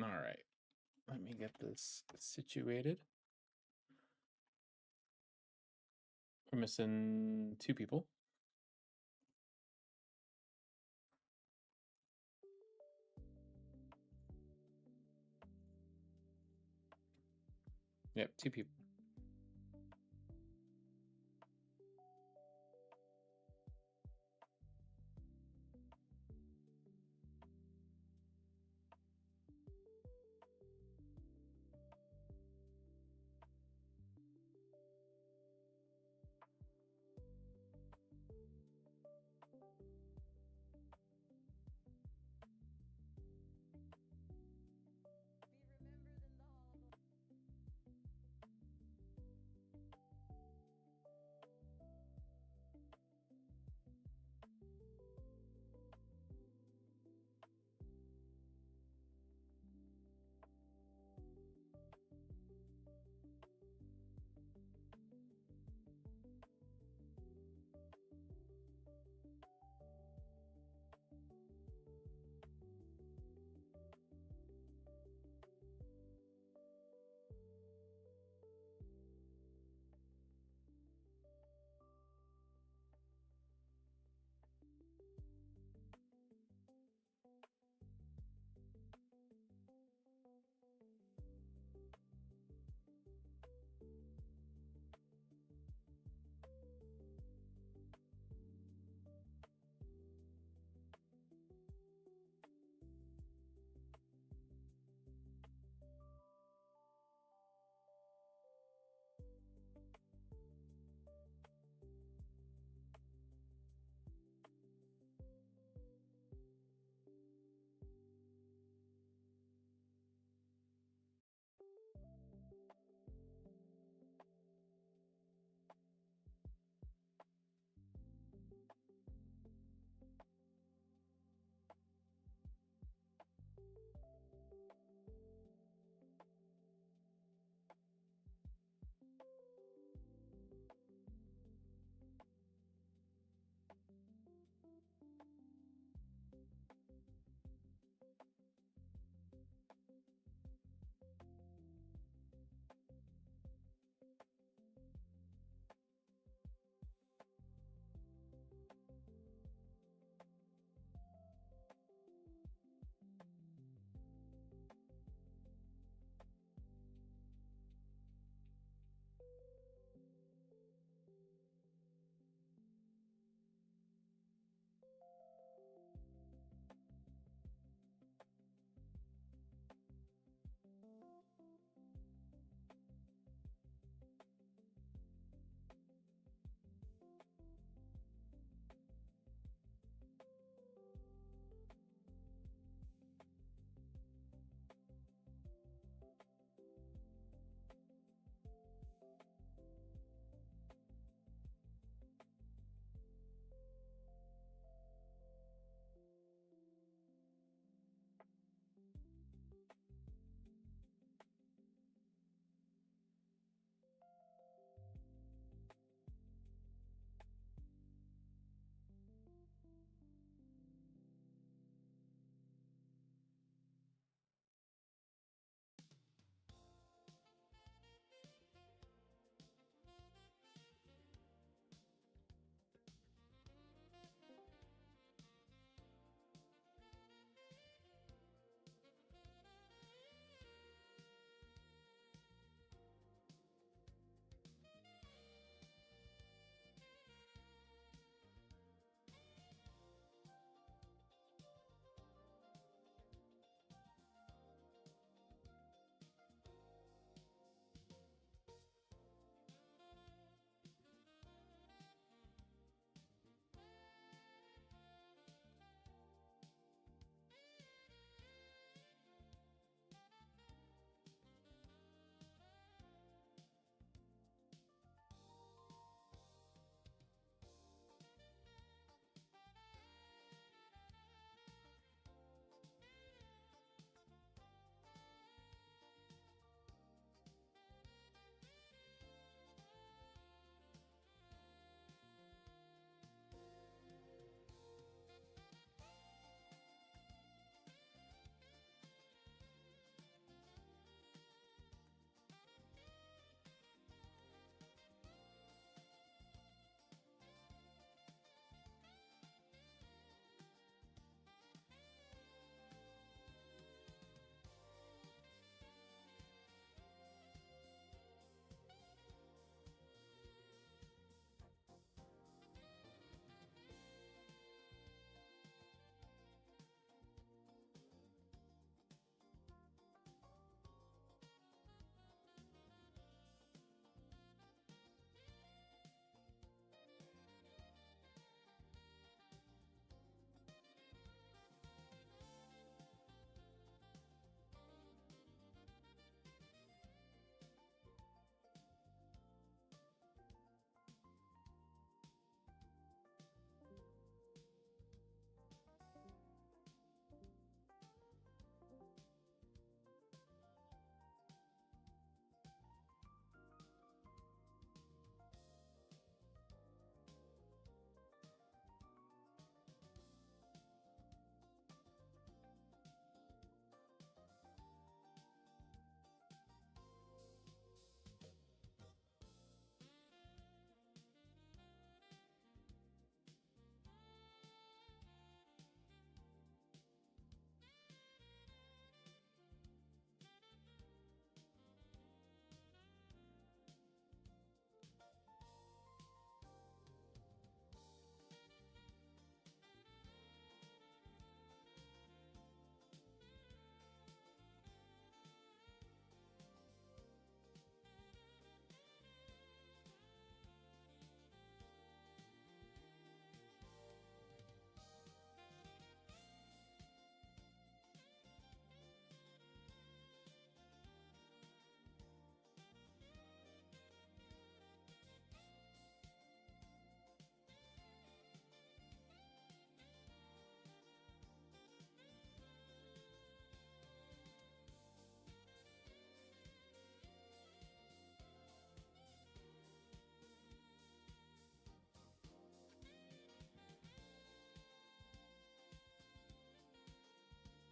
All right. Let me get this situated. We're missing 2 people. Yep, 2 people.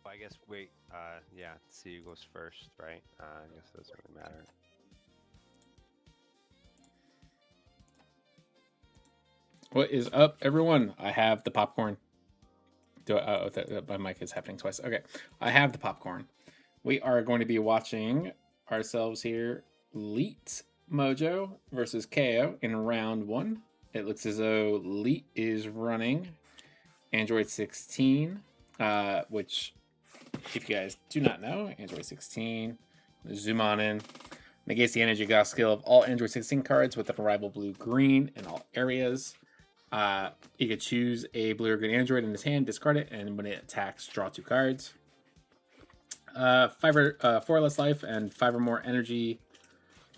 Well, I guess wait. Yeah, see who goes first, right? I guess it doesn't really matter. What is up, everyone? I have the popcorn. My mic is happening twice. Okay, I have the popcorn. We are going to be watching ourselves here. Leet Mojo versus KO in round one. It looks as though Leet is running Android 16, which, if you guys do not know, Android 16, zoom on in, negates the energy cost skill of all Android 16 cards with an arrival blue green in all areas. You could choose a blue or green android in his hand, discard it, and when it attacks, draw 2 cards. 4 less life and 5 or more energy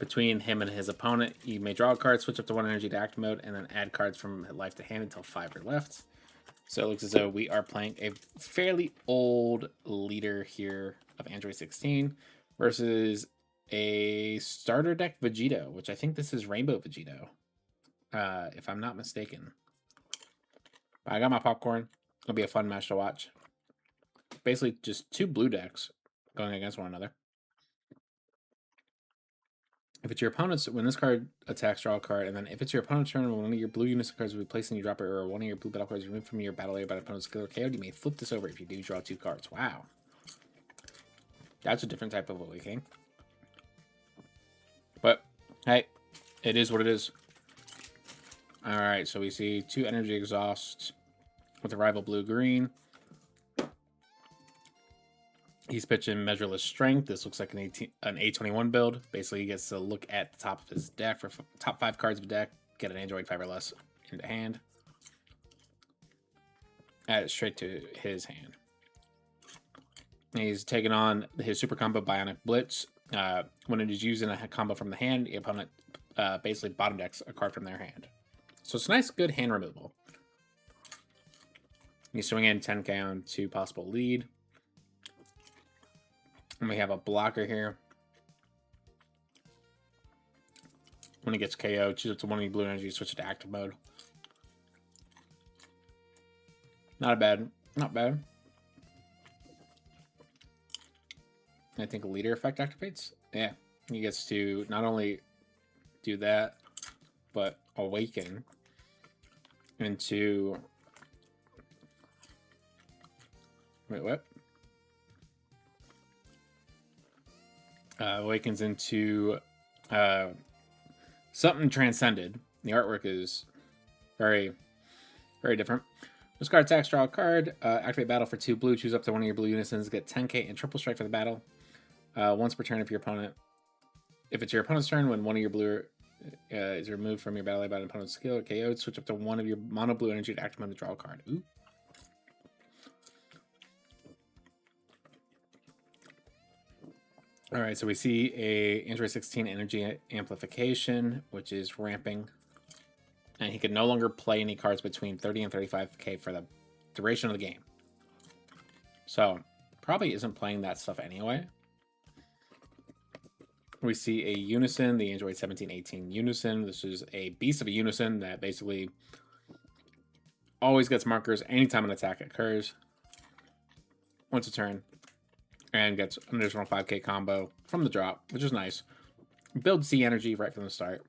between him and his opponent. You may draw a card, switch up to 1 energy to active mode, and then add cards from life to hand until 5 are left. So it looks as though we are playing a fairly old leader here of Android 16 versus a starter deck Vegito, which I think this is Rainbow Vegito, if I'm not mistaken. I got my popcorn. It'll be a fun match to watch. Basically, just 2 blue decks going against one another. If it's your opponent's, when this card attacks, draw a card, and then if it's your opponent's turn, when one of your blue units cards will be placed in your dropper, or one of your blue battle cards removed from your battle area by an opponent's skill or KO, you may flip this over if you do draw 2 cards. Wow. That's a different type of awakening. But, hey, it is what it is. Alright, so we see 2 energy exhausts with a rival blue-green. He's pitching Measureless Strength. This looks like an A21 build. Basically, he gets to look at the top of his deck for top 5 cards of the deck, get an Android 5 or less into hand, add it straight to his hand. And he's taking on his super combo Bionic Blitz. When it is used in a combo from the hand, the opponent basically bottom decks a card from their hand. So it's a nice, good hand removal. He's swinging in 10k on 2 possible lead. And we have a blocker here. When he gets KO, choose up to 1 of the blue energy, switch it to active mode. Not bad. Not bad. I think a leader effect activates. Yeah. He gets to not only do that, but awaken into... Wait, what? Awakens into something transcended. The artwork is very, very different. This card attacks, draw a card, activate battle for 2 blue, choose up to 1 of your blue unisons, get 10k and triple strike for the battle. Once per turn if your opponent. If it's your opponent's turn, when 1 of your blue is removed from your battle by an opponent's skill or KO, switch up to 1 of your mono blue energy to active mode to draw a card. Ooh. All right, so we see a Android 16 energy amplification, which is ramping. And he can no longer play any cards between 30 and 35k for the duration of the game. So, probably isn't playing that stuff anyway. We see a Unison, the Android 1718 Unison. This is a beast of a Unison that basically always gets markers anytime an attack occurs. Once a turn. And gets an additional 5k combo from the drop, which is nice. Build C energy right from the start.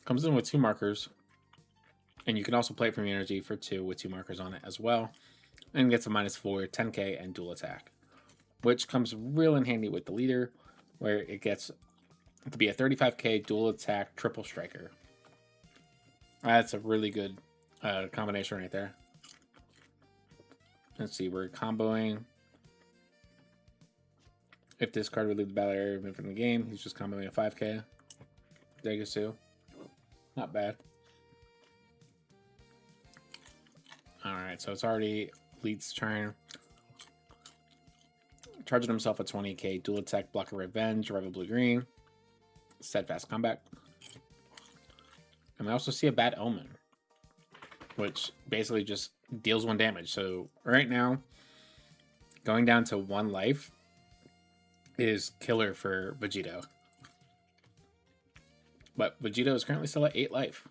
Comes in with 2 markers. And you can also play it from your energy for 2 with 2 markers on it as well. And gets a -4, 10k, and dual attack. Which comes real in handy with the leader, where it gets to be a 35k dual attack triple striker. That's a really good combination right there. Let's see, we're comboing. If this card would leave the battle area from the game, he's just comboing a 5k. Degasu. Not bad. Alright, so it's already Lead's turn. Charging himself a 20k dual attack, blocker revenge, rival blue green, steadfast combat. And we also see a bad omen, which basically just deals 1 damage. So right now, going down to 1 life is killer for Vegito. But Vegito is currently still at 8 life.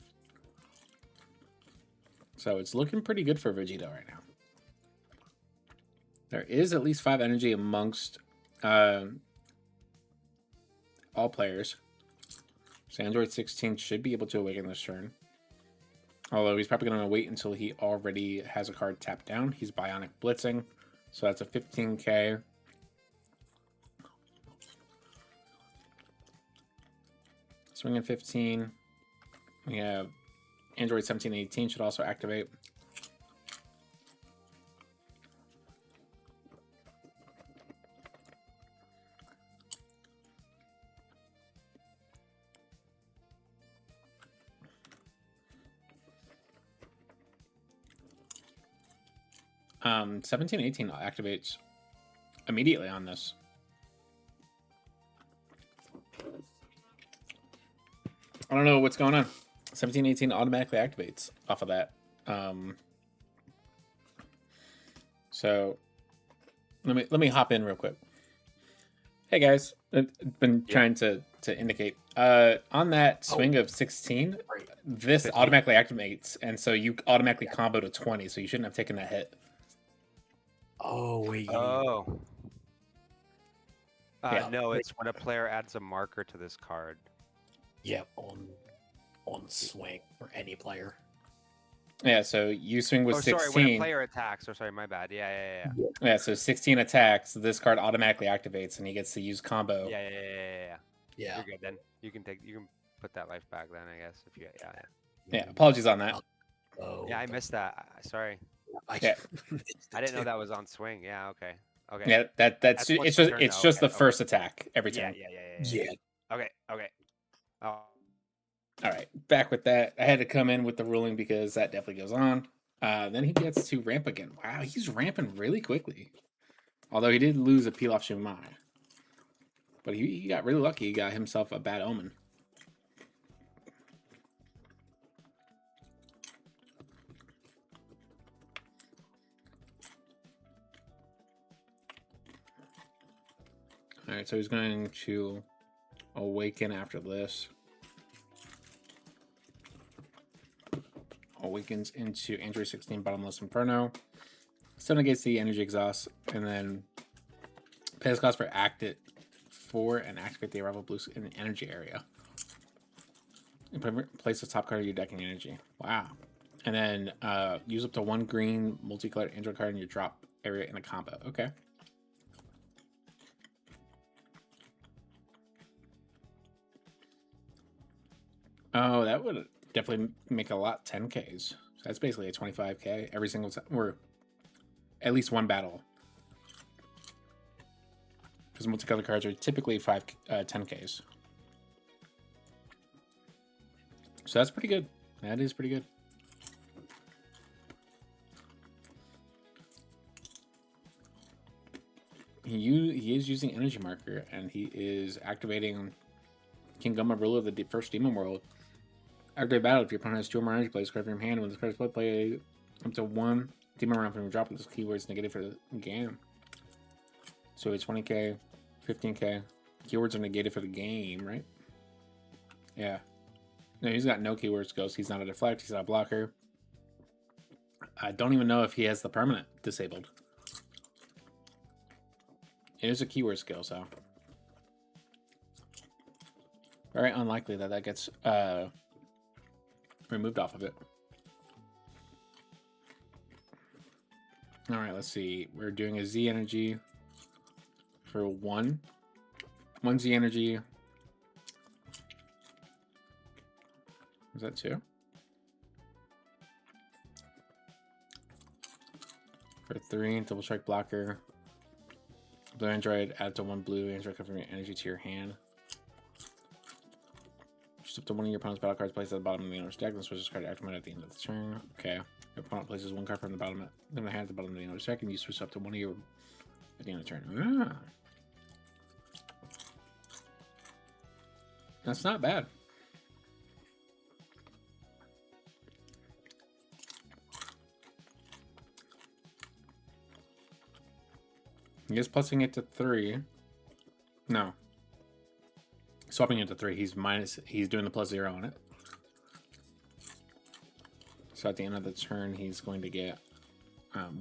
So it's looking pretty good for Vegito right now. There is at least 5 energy amongst all players. So Android 16 should be able to awaken this turn. Although he's probably going to wait until he already has a card tapped down. He's Bionic Blitzing. So that's a 15k. Swinging 15. We have Android 17 and 18 should also activate. Um, 17 18 activates immediately on this. I don't know what's going on. 17 18 automatically activates off of that. So let me hop in real quick. Hey guys, I've been trying to indicate on that swing of 16, this 15. automatically activates, and so you automatically combo to 20, so you shouldn't have taken that hit. Oh wait. Oh. Yeah. No, it's when a player adds a marker to this card. Yeah, on swing for any player. Yeah, so you swing with 16. Sorry, when a player attacks. Or sorry, my bad. Yeah. Yeah, so 16 attacks, this card automatically activates, and he gets to use combo. Yeah. Yeah. You're good then. You can put that life back then, I guess. If you Yeah, apologies on that. Oh. Yeah, I missed that. Sorry. Yeah. I didn't know that was on swing. Yeah. Okay. Yeah, that's once it's per just turn, it's though. just Okay, the first attack every Yeah. turn. Yeah. Okay. Oh. All right, back with that. I had to come in with the ruling because that definitely goes on. Then he gets to ramp again. Wow, he's ramping really quickly. Although he did lose a Pilaf Shumai. But he got really lucky. He got himself a bad omen. All right, so he's going to awaken after this. Awakens into Android 16 Bottomless Inferno. Still negates the energy exhaust, and then pays cost for act it 4 and activate the arrival boost in the energy area. Place the top card of your deck in energy. Wow. And then use up to 1 green multicolored Android card in your drop area in a combo. Okay. Oh, that would definitely make a lot 10Ks. So that's basically a 25K every single time, or at least one battle. Because multicolored cards are typically 10Ks. So that's pretty good. That is pretty good. He is using Energy Marker, and he is activating King Gumma, ruler of the first Demon World. After a battle, if your opponent has 2 or more energy plays, card from your hand. When this card is played, play up to 1 Demon round from your drop with this keyword is negated for the game. So it's 20k, 15k. Keywords are negated for the game, right? Yeah. No, he's got no keywords ghost. He's not a deflect. He's not a blocker. I don't even know if he has the permanent disabled. It is a keyword skill, so very unlikely that that gets removed off of it. All right, let's see. We're doing a Z energy for 1 Z energy. Is that 2? For 3, double strike blocker. Blue Android, add to 1 blue Android covering energy to your hand. Just up to 1 of your opponent's battle cards placed at the bottom of the owner's deck, and switch this card to activate at the end of the turn. Okay. Your opponent places 1 card from the bottom of the hand at the bottom of the owner's deck, and you switch up to 1 of your at the end of the turn. Ah. That's not bad. He is plusing it to 3. No. Swapping it to 3. He's doing the +0 on it. So at the end of the turn, he's going to get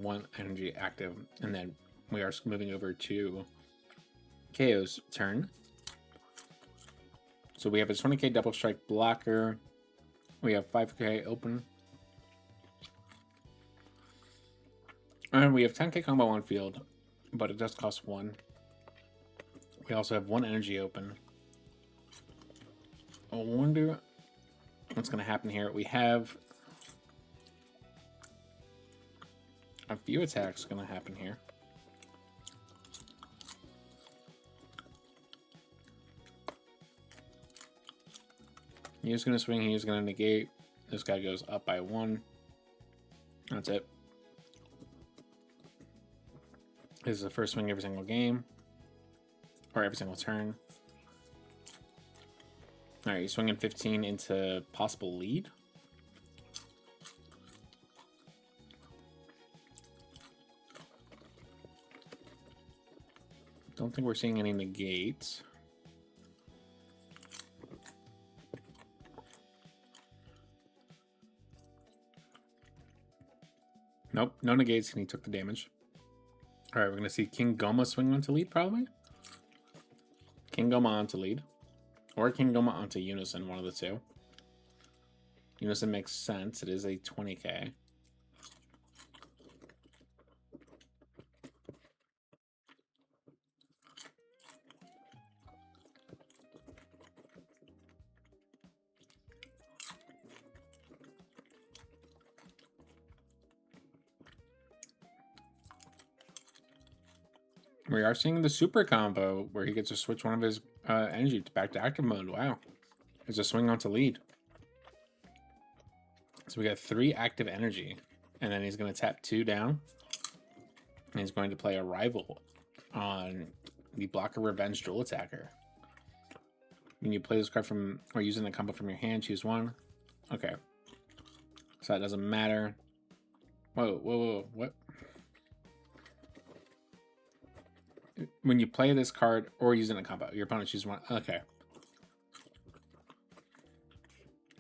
1 energy active, and then we are moving over to KO's turn. So we have a 20k double strike blocker. We have 5k open. And we have 10k combo on field, but it does cost 1. We also have 1 energy open. I wonder what's going to happen here. We have a few attacks going to happen here. He's going to swing. He's going to negate. This guy goes up by 1. That's it. This is the first swing every single game. Or every single turn. Alright, he's swinging 15 into possible lead. Don't think we're seeing any negates. Nope, no negates, and he took the damage. Alright, we're going to see King Goma swing onto lead, probably. King Goma onto lead. Or King Goma onto Unison, one of the two. Unison makes sense. It is a 20k. We are seeing the super combo where he gets to switch one of his energy back to active mode. Wow. There's a swing onto lead. So we got 3 active energy. And then he's going to tap 2 down. And he's going to play a rival on the Blocker Revenge Dual Attacker. When you play this card from, or using the combo from your hand, choose 1. Okay. So that doesn't matter. Whoa, what? When you play this card or using a combo, your opponent chooses 1. Okay.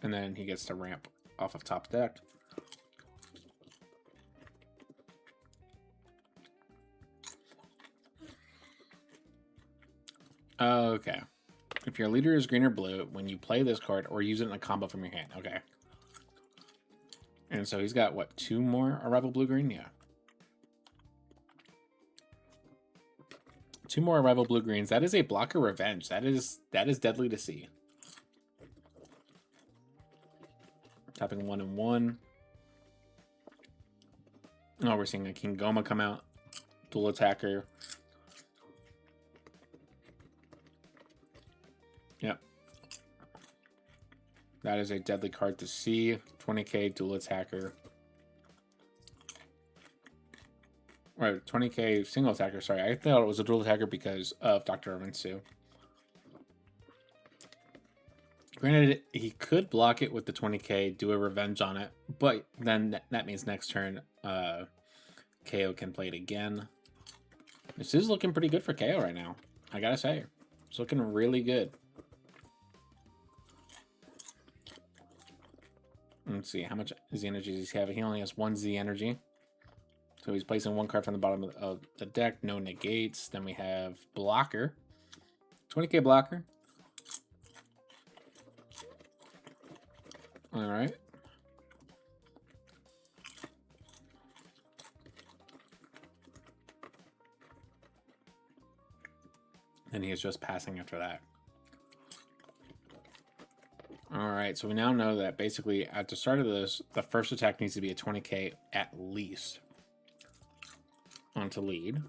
And then he gets to ramp off of top deck. Okay. If your leader is green or blue, when you play this card or use it in a combo from your hand. Okay. And so he's got, what, 2 more Arrival Blue-Green? Yeah. 2 more Arrival Blue-Greens. That is a Blocker Revenge. That is deadly to see. Tapping 1 and 1. Oh, we're seeing a King Goma come out. Dual Attacker. Yep. That is a deadly card to see. 20k Dual Attacker. Right, 20k single attacker. Sorry, I thought it was a dual attacker because of Dr. Irvinsu. Granted, he could block it with the 20k, do a revenge on it, but then that means next turn, KO can play it again. This is looking pretty good for KO right now. I gotta say, it's looking really good. Let's see, how much Z energy does he have? He only has 1 Z energy. So he's placing 1 card from the bottom of the deck, no negates. Then we have Blocker. 20k Blocker. All right. And he is just passing after that. All right, so we now know that basically at the start of this, the first attack needs to be a 20k at least. Onto lead.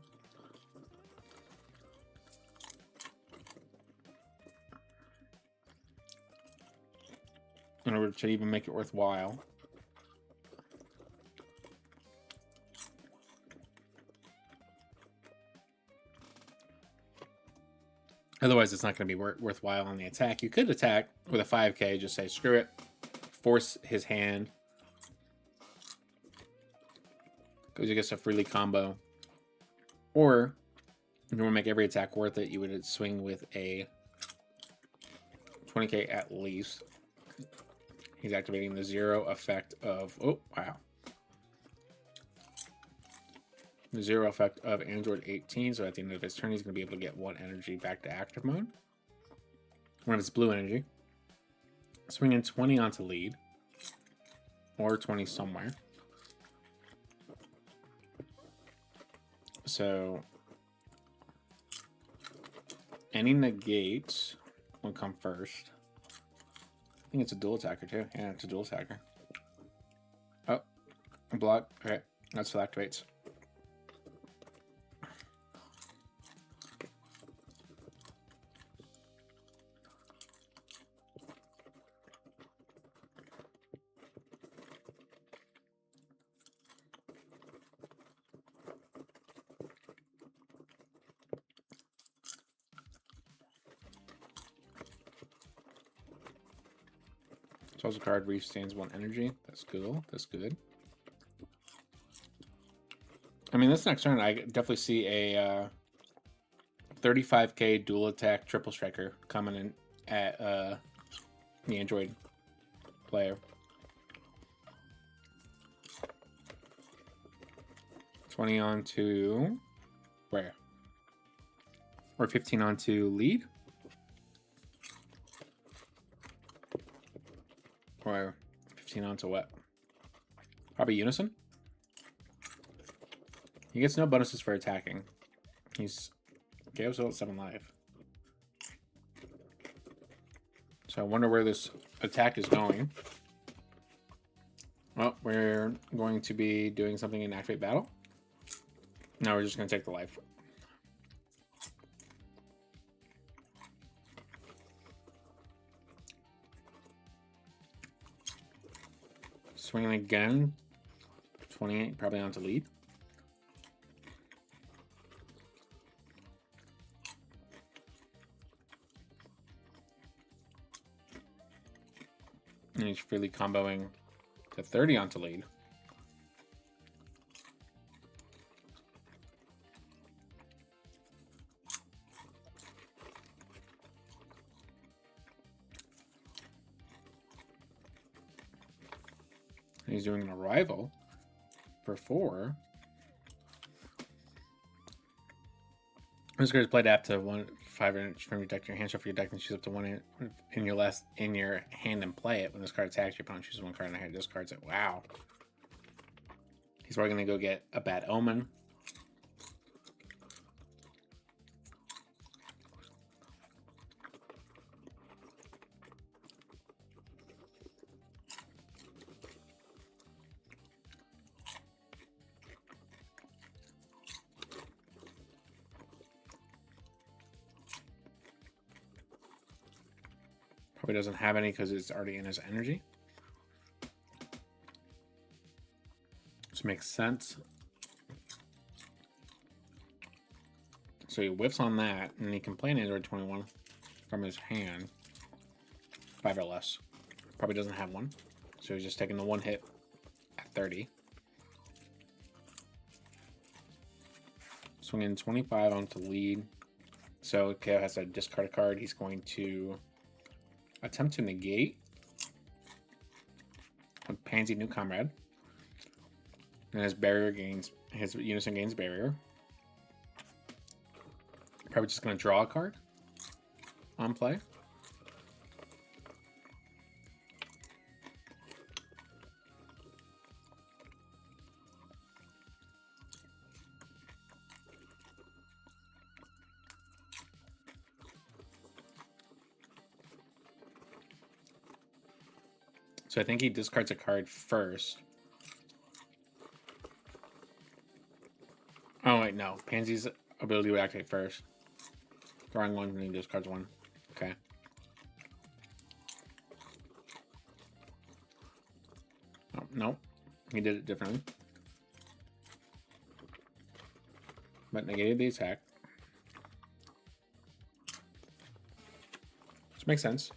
In order to even make it worthwhile. Otherwise, it's not going to be worthwhile on the attack. You could attack with a 5k, just say, screw it. Force his hand. Because he gets a freely combo. Or, if you want to make every attack worth it, you would swing with a 20k at least. He's activating the 0 effect of... Oh, wow. 0 effect of Android 18. So at the end of his turn, he's going to be able to get 1 energy back to active mode. When it's blue energy. Swinging 20 onto lead. Or 20 somewhere. So any negates will come first. I think it's a dual attacker too. Yeah, it's a dual attacker. Oh, block. Okay, that still activates. Draws a card, restores 1 energy. That's cool. That's good. I mean, this next turn, I definitely see a 35k dual attack triple striker coming in at the Android player. 20 on to where? Or 15 on to lead? Or 15 on to what? Probably Unison? He gets no bonuses for attacking. He's Gabe's at 7 life. So I wonder where this attack is going. Well, we're going to be doing something in activate battle. No, we're just going to take the life. Swinging again. 28, probably onto lead. And he's freely comboing to 30 onto lead. And he's doing an arrival for 4. This card is played up to 5 inch from your deck to your hand. So if your deck, then choose up to 1 in your hand and play it. When this card attacks, your opponent chooses 1 card in the hand. Discards it. Wow. He's probably going to go get a Bad Omen. Probably doesn't have any because it's already in his energy. This makes sense. So he whiffs on that, and he can play an Android 21 from his hand. 5 or less. Probably doesn't have one. So he's just taking the 1 hit at 30. Swinging 25 onto lead. So KO has to discard a card. He's going to attempt to negate with Pansy New Comrade. And his Unison gains barrier. Probably just going to draw a card on play. So I think he discards a card first. Oh, wait, no. Pansy's ability would activate first. Drawing 1 and he discards 1. Okay. Oh, no. He did it differently. But negated the attack. Which makes sense.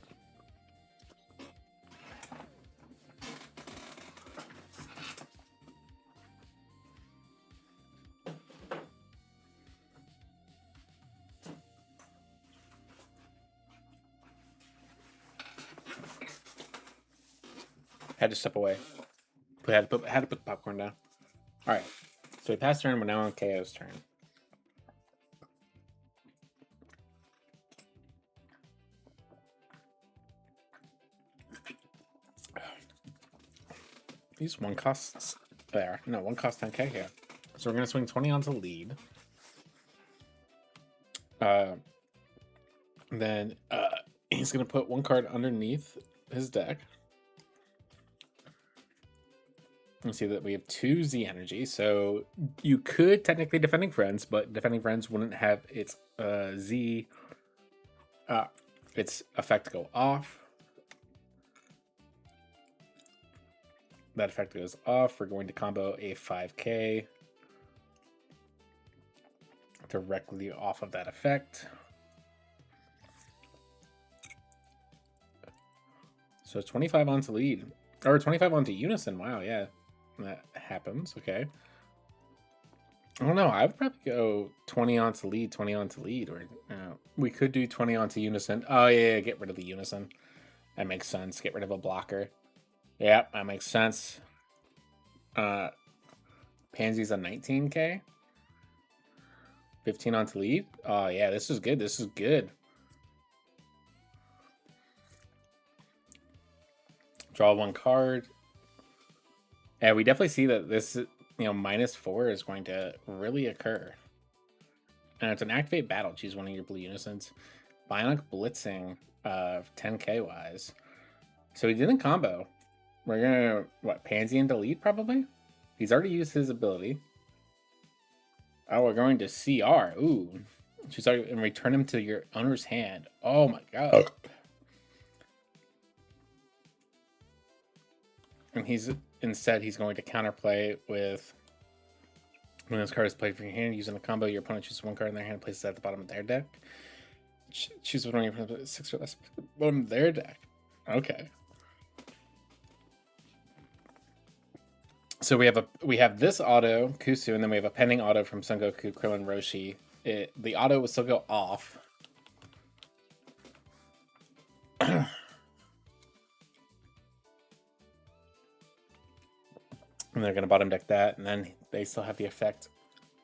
Had to step away. Had to put the popcorn down. All right. So we passed turn, but now on KO's turn. These one costs there. No, one cost 10k here. So we're gonna swing 20 onto lead. Then he's gonna put one card underneath his deck. You see that we have 2 Z energy, so you could technically Defending Friends, but Defending Friends wouldn't have its Z its effect go off. That effect goes off. We're going to combo a 5k directly off of that effect. So 25 onto lead. Or 25 onto unison. Wow, yeah. That happens. Okay. I don't know. I would probably go 20 onto lead, 20 onto lead. Or we could do 20 onto unison. Oh, yeah, get rid of the unison. That makes sense. Get rid of a blocker. Yeah, that makes sense. Pansy's a 19k. 15 onto lead. Oh, yeah, this is good. This is good. Draw 1 card. Yeah, we definitely see that this, -4 is going to really occur. And it's an activate battle. Choose one of your blue unisons. Bionic Blitzing, 10k wise. So he didn't combo. We're gonna Pansy into lead probably. He's already used his ability. Oh, we're going to CR. Ooh, choose and return him to your owner's hand. Oh my god. And he's going to counterplay with when this card is played from your hand, using a combo, your opponent chooses 1 card in their hand and places it at the bottom of their deck. Choose one of your opponent's 6 or less bottom of their deck. Okay. So we have this auto, Kusu, and then we have a pending auto from Son Goku, Krillin, Roshi. The auto will still go off. And they're going to bottom deck that, and then they still have the effect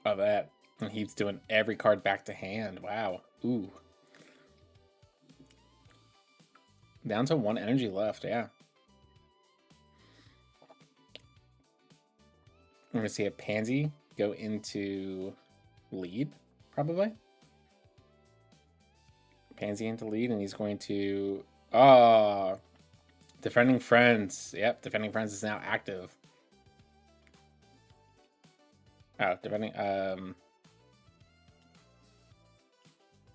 of that. And he's doing every card back to hand. Wow. Ooh. Down to 1 energy left, yeah. We're going to see a Pansy go into lead, probably. Pansy into lead, and he's going to... Oh, Defending Friends. Yep, Defending Friends is now active. Oh, defending...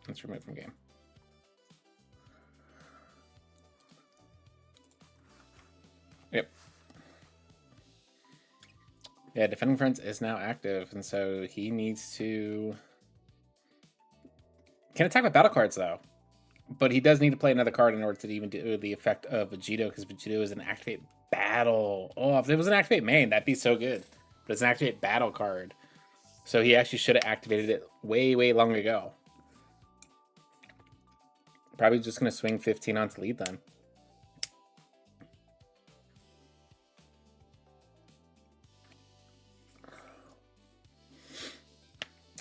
Let's remove from game. Yep. Yeah, Defending Friends is now active, and so he needs to... Can attack with battle cards, though. But he does need to play another card in order to even do the effect of Vegito, because Vegito is an activate battle. Oh, if it was an activate main, that'd be so good. But it's an activate battle card. So he actually should have activated it way, way long ago. Probably just going to swing 15 onto lead then.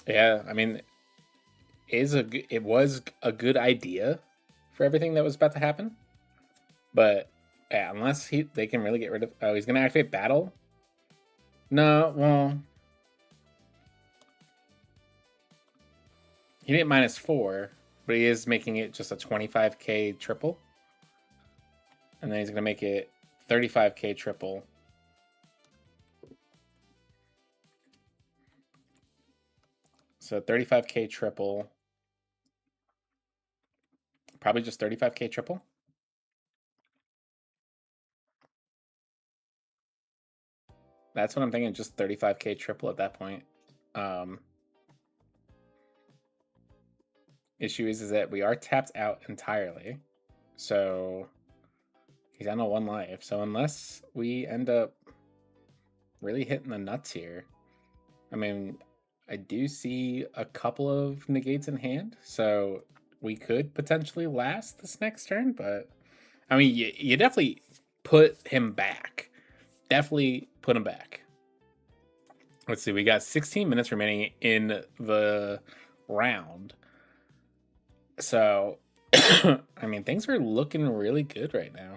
Yeah, I mean, it was a good idea for everything that was about to happen. But yeah, unless they can really get rid of... Oh, he's going to activate battle? No, well... He didn't -4, but he is making it just a 25k triple. And then he's going to make it 35k triple. So 35k triple. Probably just 35k triple. That's what I'm thinking, just 35k triple at that point. Issue is that we are tapped out entirely. So he's down to 1 life. So unless we end up really hitting the nuts here, I mean, I do see a couple of negates in hand. So we could potentially last this next turn, but I mean, you definitely put him back. Definitely put him back. Let's see. We got 16 minutes remaining in the round. So, I mean, things are looking really good right now.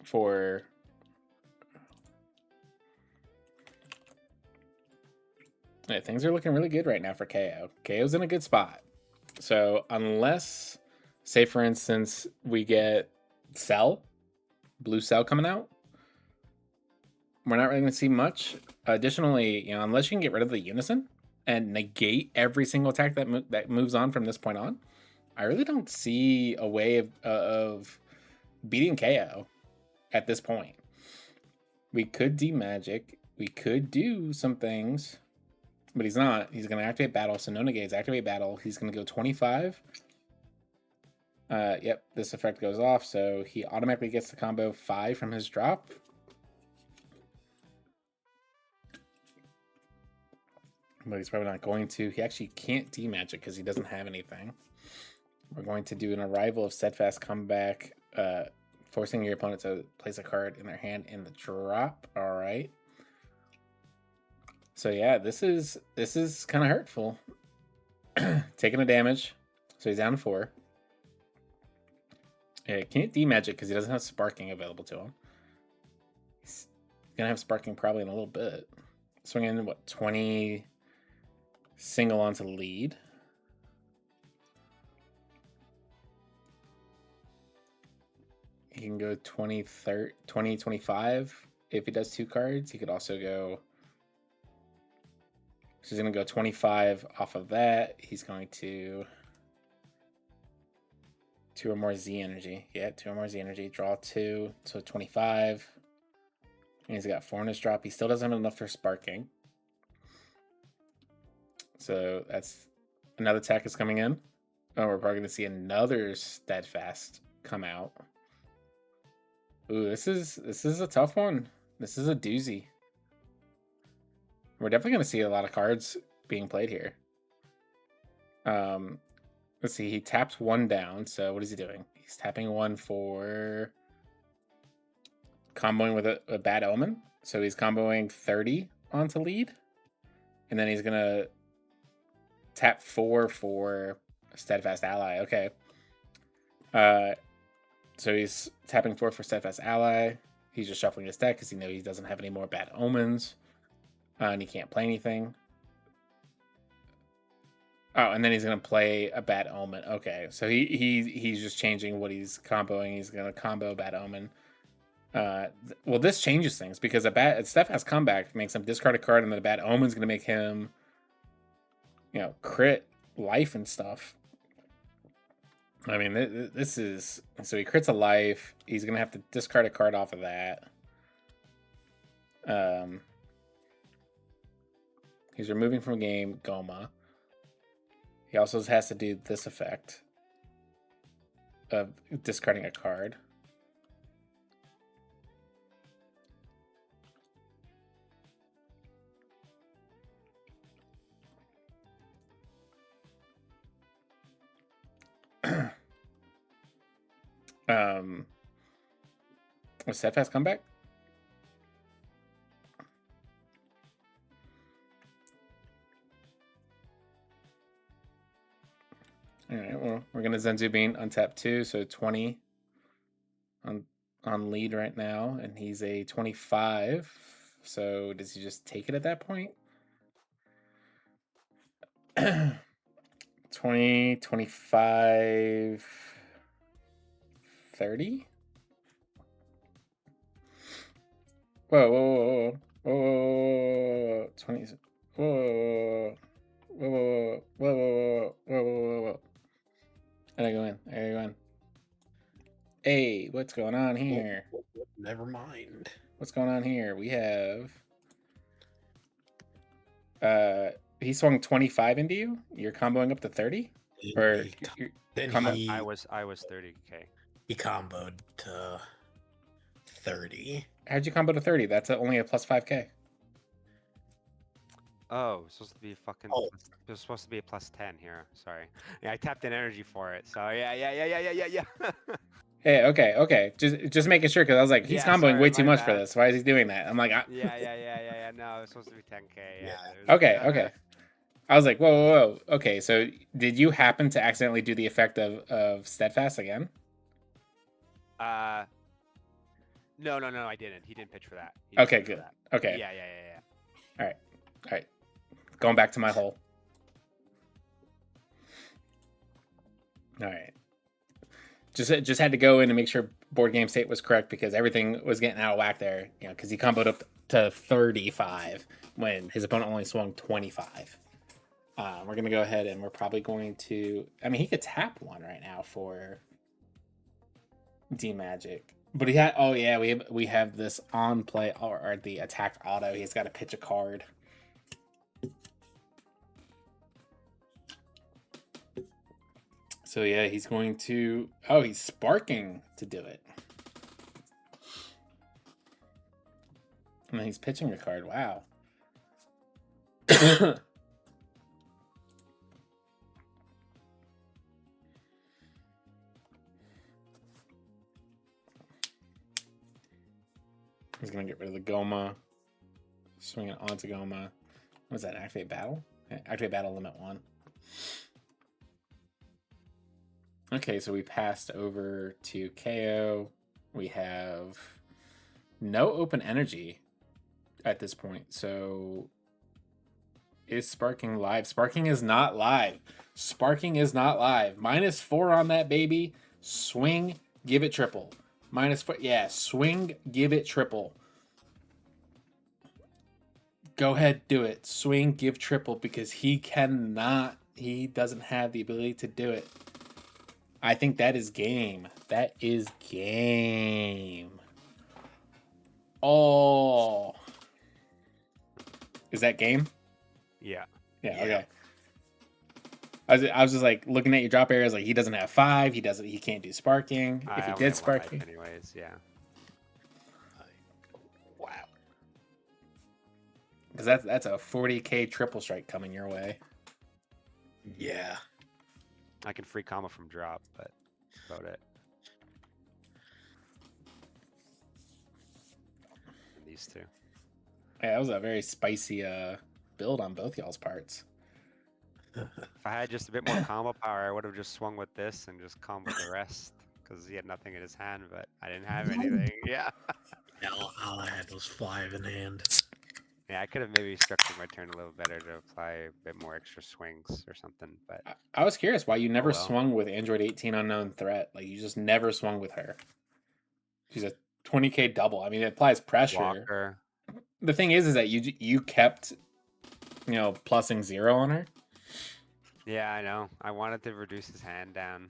For yeah, things are looking really good right now for KO. KO's in a good spot. So unless, say for instance, we get blue cell coming out, we're not really going to see much. Additionally, unless you can get rid of the unison and negate every single attack that moves on from this point on, I really don't see a way of beating KO at this point. We could demagic. We could do some things, but he's not. He's going to activate battle. So no negates. Activate battle. He's going to go 25. Yep, this effect goes off, so he automatically gets the combo 5 from his drop. But he's probably not going to. He actually can't demagic because he doesn't have anything. We're going to do an arrival of steadfast comeback, forcing your opponent to place a card in their hand in the drop. All right. So yeah, this is kind of hurtful. Taking a damage, so he's down to 4. Yeah, he can't demagic because he doesn't have sparking available to him. He's gonna have sparking probably in a little bit. Swinging what 20 single onto lead. He can go 20, 30, 20, 25 if he does 2 cards. He could also go. So he's going to go 25 off of that. He's going to 2 or more Z energy. Yeah, 2 or more Z energy. Draw 2, so 25. And he's got 4 in his drop. He still doesn't have enough for sparking. So that's another attack is coming in. Oh, we're probably going to see another steadfast come out. Ooh, this is a tough one. This is a doozy. We're definitely going to see a lot of cards being played here. Let's see. He taps 1 down. So what is he doing? He's tapping 1 for comboing with a bad omen. So he's comboing 30 onto lead, and then he's gonna tap 4 for a steadfast ally. Okay. So he's tapping 4 for steadfast ally. He's just shuffling his deck because he knows he doesn't have any more bad omens, and he can't play anything. Oh, and then he's gonna play a bad omen. Okay, so he's just changing what he's comboing. He's gonna combo bad omen. Well, this changes things because a steadfast comeback makes him discard a card, and then a bad omen's gonna make him, crit life and stuff. I mean, this is so he crits a life. He's gonna have to discard a card off of that. He's removing from game Goma. He also has to do this effect of discarding a card. Was steadfast comeback? All right, well, we're gonna Zenzu Bean untap 2, so 20 on lead right now, and he's a 25. So does he just take it at that point? 20, 25, 30? Whoa, whoa, whoa, whoa, 20, whoa, whoa, whoa, whoa, whoa, whoa, whoa, whoa. I gotta go in. I gotta go in. Hey, what's going on here? Never mind. What's going on here? We have he swung 25 into you. You're comboing up to 30? Or Then I was 30k. he comboed to 30. How'd you combo to 30? That's only a plus 5k. Oh, it's supposed to be fucking. Oh. It's supposed to be a plus 10 here. Sorry. Yeah, I tapped in energy for it. So yeah. Hey, okay. Just making sure because I was like, he's Yeah, comboing sorry, way too my much for bad. this. Why is he doing that? I'm like, Yeah. No, it was supposed to be 10K. Yeah. Yeah. okay. I was like, whoa. Okay, so did you happen to accidentally do the effect of steadfast again? No, I didn't. He didn't pitch for that. He didn't Okay, pitch for good. that. Okay, Yeah. all right. Going back to my hole. All right. Just had to go in and make sure board game state was correct because everything was getting out of whack there. You know, because he comboed up to 35 when his opponent only swung 25. We're gonna go ahead and we're probably going to. I mean, he could tap one right now for D Magic, but he had. Oh yeah, we have this on play or the attacked auto. He's got to pitch a card. So yeah, he's going to. Oh, he's sparking to do it. And then he's pitching a card. Wow. He's gonna get rid of the Goma. Swing it onto Goma. What is that? Activate battle? Activate battle limit 1. Okay, so we passed over to KO. We have no open energy at this point. So is Sparking live? Sparking is not live. Sparking is not live. -4 on that baby. Swing, give it triple. -4. Yeah, swing, give it triple. Go ahead, do it. Swing, give triple because he cannot. He doesn't have the ability to do it. I think that is game. That is game. Oh. Is that game? Yeah. Yeah. Okay. I was just like looking at your drop areas. Like he doesn't have 5. He can't do sparking. If I he only did have one life sparking, anyways. Yeah. Wow. because that's a 40K triple strike coming your way. Yeah. I can free comma from drop, but that's about it. And these two. Yeah, that was a very spicy build on both y'all's parts. If I had just a bit more combo power, I would have just swung with this and just comboed the rest because he had nothing in his hand, but I didn't have anything. Yeah. All I had was 5 in hand. Yeah, I could have maybe structured my turn a little better to apply a bit more extra swings or something, but I was curious why you never well. swung with Android 18 Unknown Threat. Like you just never swung with her. She's a 20K double. I mean, it applies pressure. Walker. The thing is that you kept, plussing 0 on her. Yeah, I know. I wanted to reduce his hand down.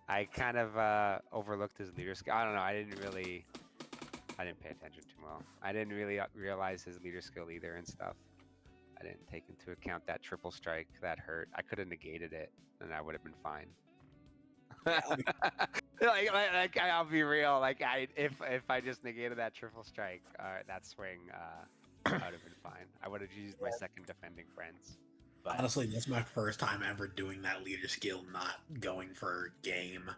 I kind of overlooked his leader skill. I don't know. I didn't pay attention too well. I didn't really realize his leader skill either and stuff. I didn't take into account that triple strike that hurt. I could have negated it and I would have been fine. like I'll be real. Like if I just negated that triple strike, that swing, I would have been fine. I would have used my second defending friends. But Honestly, that's my first time ever doing that leader skill, not going for game.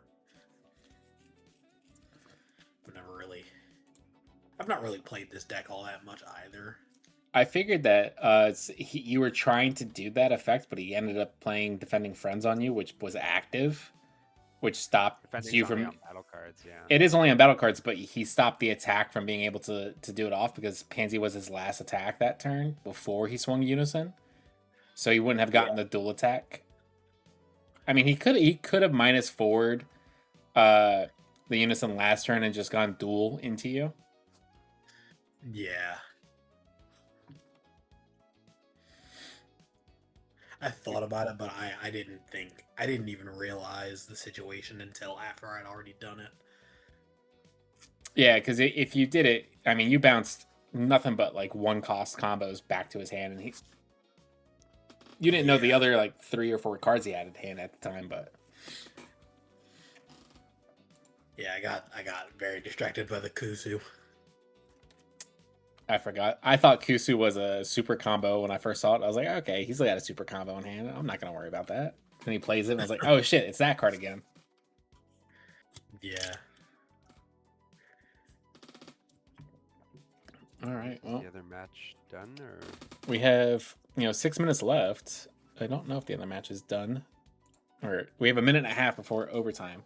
I've not really played this deck all that much either. I figured that you were trying to do that effect, but he ended up playing Defending Friends on you, which was active, which stopped defending's you only from. on battle cards, yeah. It is only on battle cards, but he stopped the attack from being able to do it off because Pansy was his last attack that turn before he swung Unison, so he wouldn't have gotten the dual attack. I mean, he could have -4'd the Unison last turn and just gone dual into you. Yeah. I thought about it, but I didn't even realize the situation until after I'd already done it. Yeah, because if you did it, I mean, you bounced nothing but like 1-cost combos back to his hand, and you didn't know the other like 3 or 4 cards he had at hand at the time, but yeah, I got very distracted by the Kusu. I forgot. I thought Kusu was a super combo when I first saw it. I was like, okay, he's got a super combo in hand. I'm not gonna worry about that. And he plays it, and I was like, oh shit, it's that card again. Yeah. All right. Is Well, the other match done or? we have 6 minutes left. I don't know if the other match is done, or we have a minute and a half before overtime.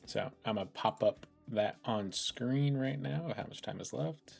So I'm gonna pop up that on screen right now. How much time is left?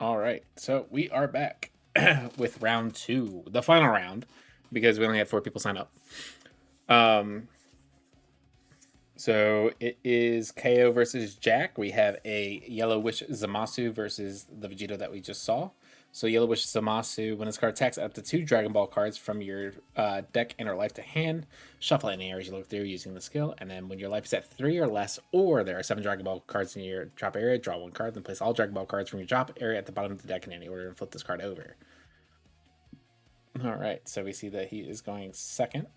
All right, so we are back with round 2, the final round, because we only had 4 people sign up. So it is KO versus Jack. We have a Yellow Wish Zamasu versus the Vegeta that we just saw. So Yellow Wish Zamasu, when this card attacks, up to 2 Dragon Ball cards from your deck enter life to hand. Shuffle any areas you look through using the skill. And then when your life is at 3 or less, or there are 7 Dragon Ball cards in your drop area, draw 1 card, then place all Dragon Ball cards from your drop area at the bottom of the deck in any order and flip this card over. All right, so we see that he is going second.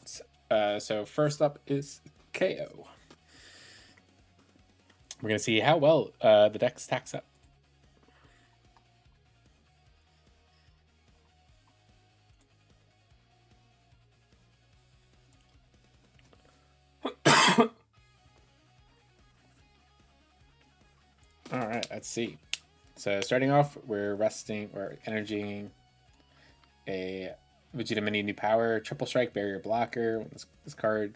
So first up is KO. We're going to see how well the deck stacks up. All right, let's see. So starting off, we're energizing a Vegeta Mini New Power, Triple Strike, Barrier Blocker. This card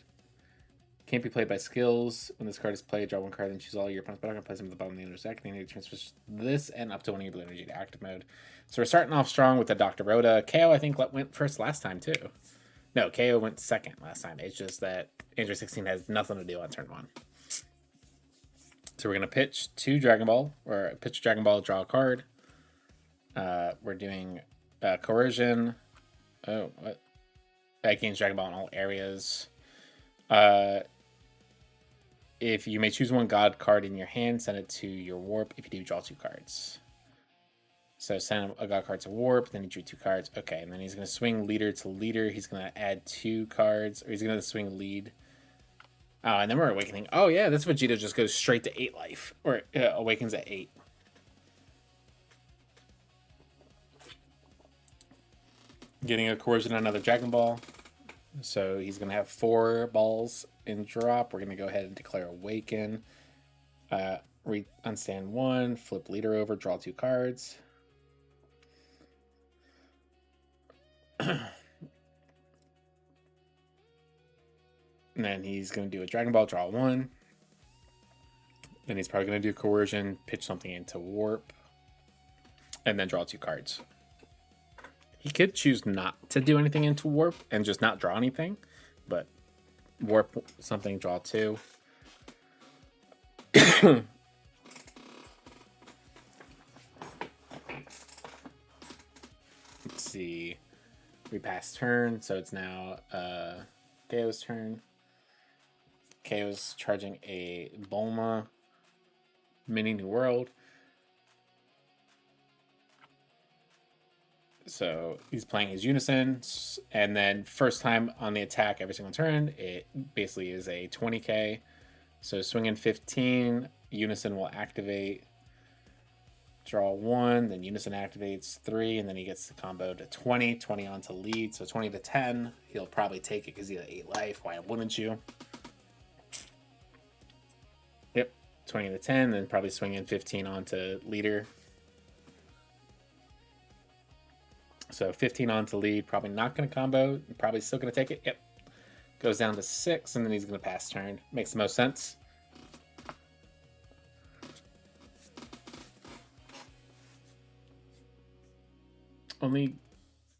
can't be played by skills. When this card is played, draw 1 card, then choose all your opponent's battleground, place them at the bottom of the ender's deck. Then you transfer this and up to 1 of your blue energy to active mode. So we're starting off strong with the Dr. Rhoda. KO, I think, went first last time, too. No, KO went second last time. It's just that Android 16 has nothing to do on turn 1. So we're going to pitch 2 Dragon Ball, or pitch Dragon Ball, draw a card. We're doing Coercion. Oh, what? That gains Dragon Ball in all areas. If you may choose 1 God card in your hand, send it to your Warp. If you do, draw 2 cards. So send a God card to Warp, then you drew 2 cards. Okay, and then he's going to swing Leader to Leader. He's going to add 2 cards, or he's going to swing Lead. Oh, and then we're Awakening. Oh, yeah, this Vegeta just goes straight to 8 life, or awakens at 8. Getting a Coercion on another Dragon Ball. So he's going to have 4 balls in drop. We're going to go ahead and declare Awaken. Unstand 1, flip Leader over, draw 2 cards. And then he's going to do a Dragon Ball, draw 1. Then he's probably going to do Coercion, pitch something into Warp, and then draw 2 cards. He could choose not to do anything into Warp and just not draw anything, but Warp something, draw 2. Let's see. We pass turn, so it's now KO's turn. KO's charging a Bulma Mini New World. So he's playing his Unison, and then first time on the attack every single turn, it basically is a 20k. So swinging 15, Unison will activate, draw 1, then Unison activates 3, and then he gets the combo to 20, 20 on to lead, so 20 to 10. He'll probably take it because he had 8 life. Why wouldn't you? Yep, 20 to 10, then probably swinging 15 on to leader. So 15 on to lead, probably not going to combo, probably still going to take it. Yep. Goes down to 6, and then he's going to pass turn. Makes the most sense. Only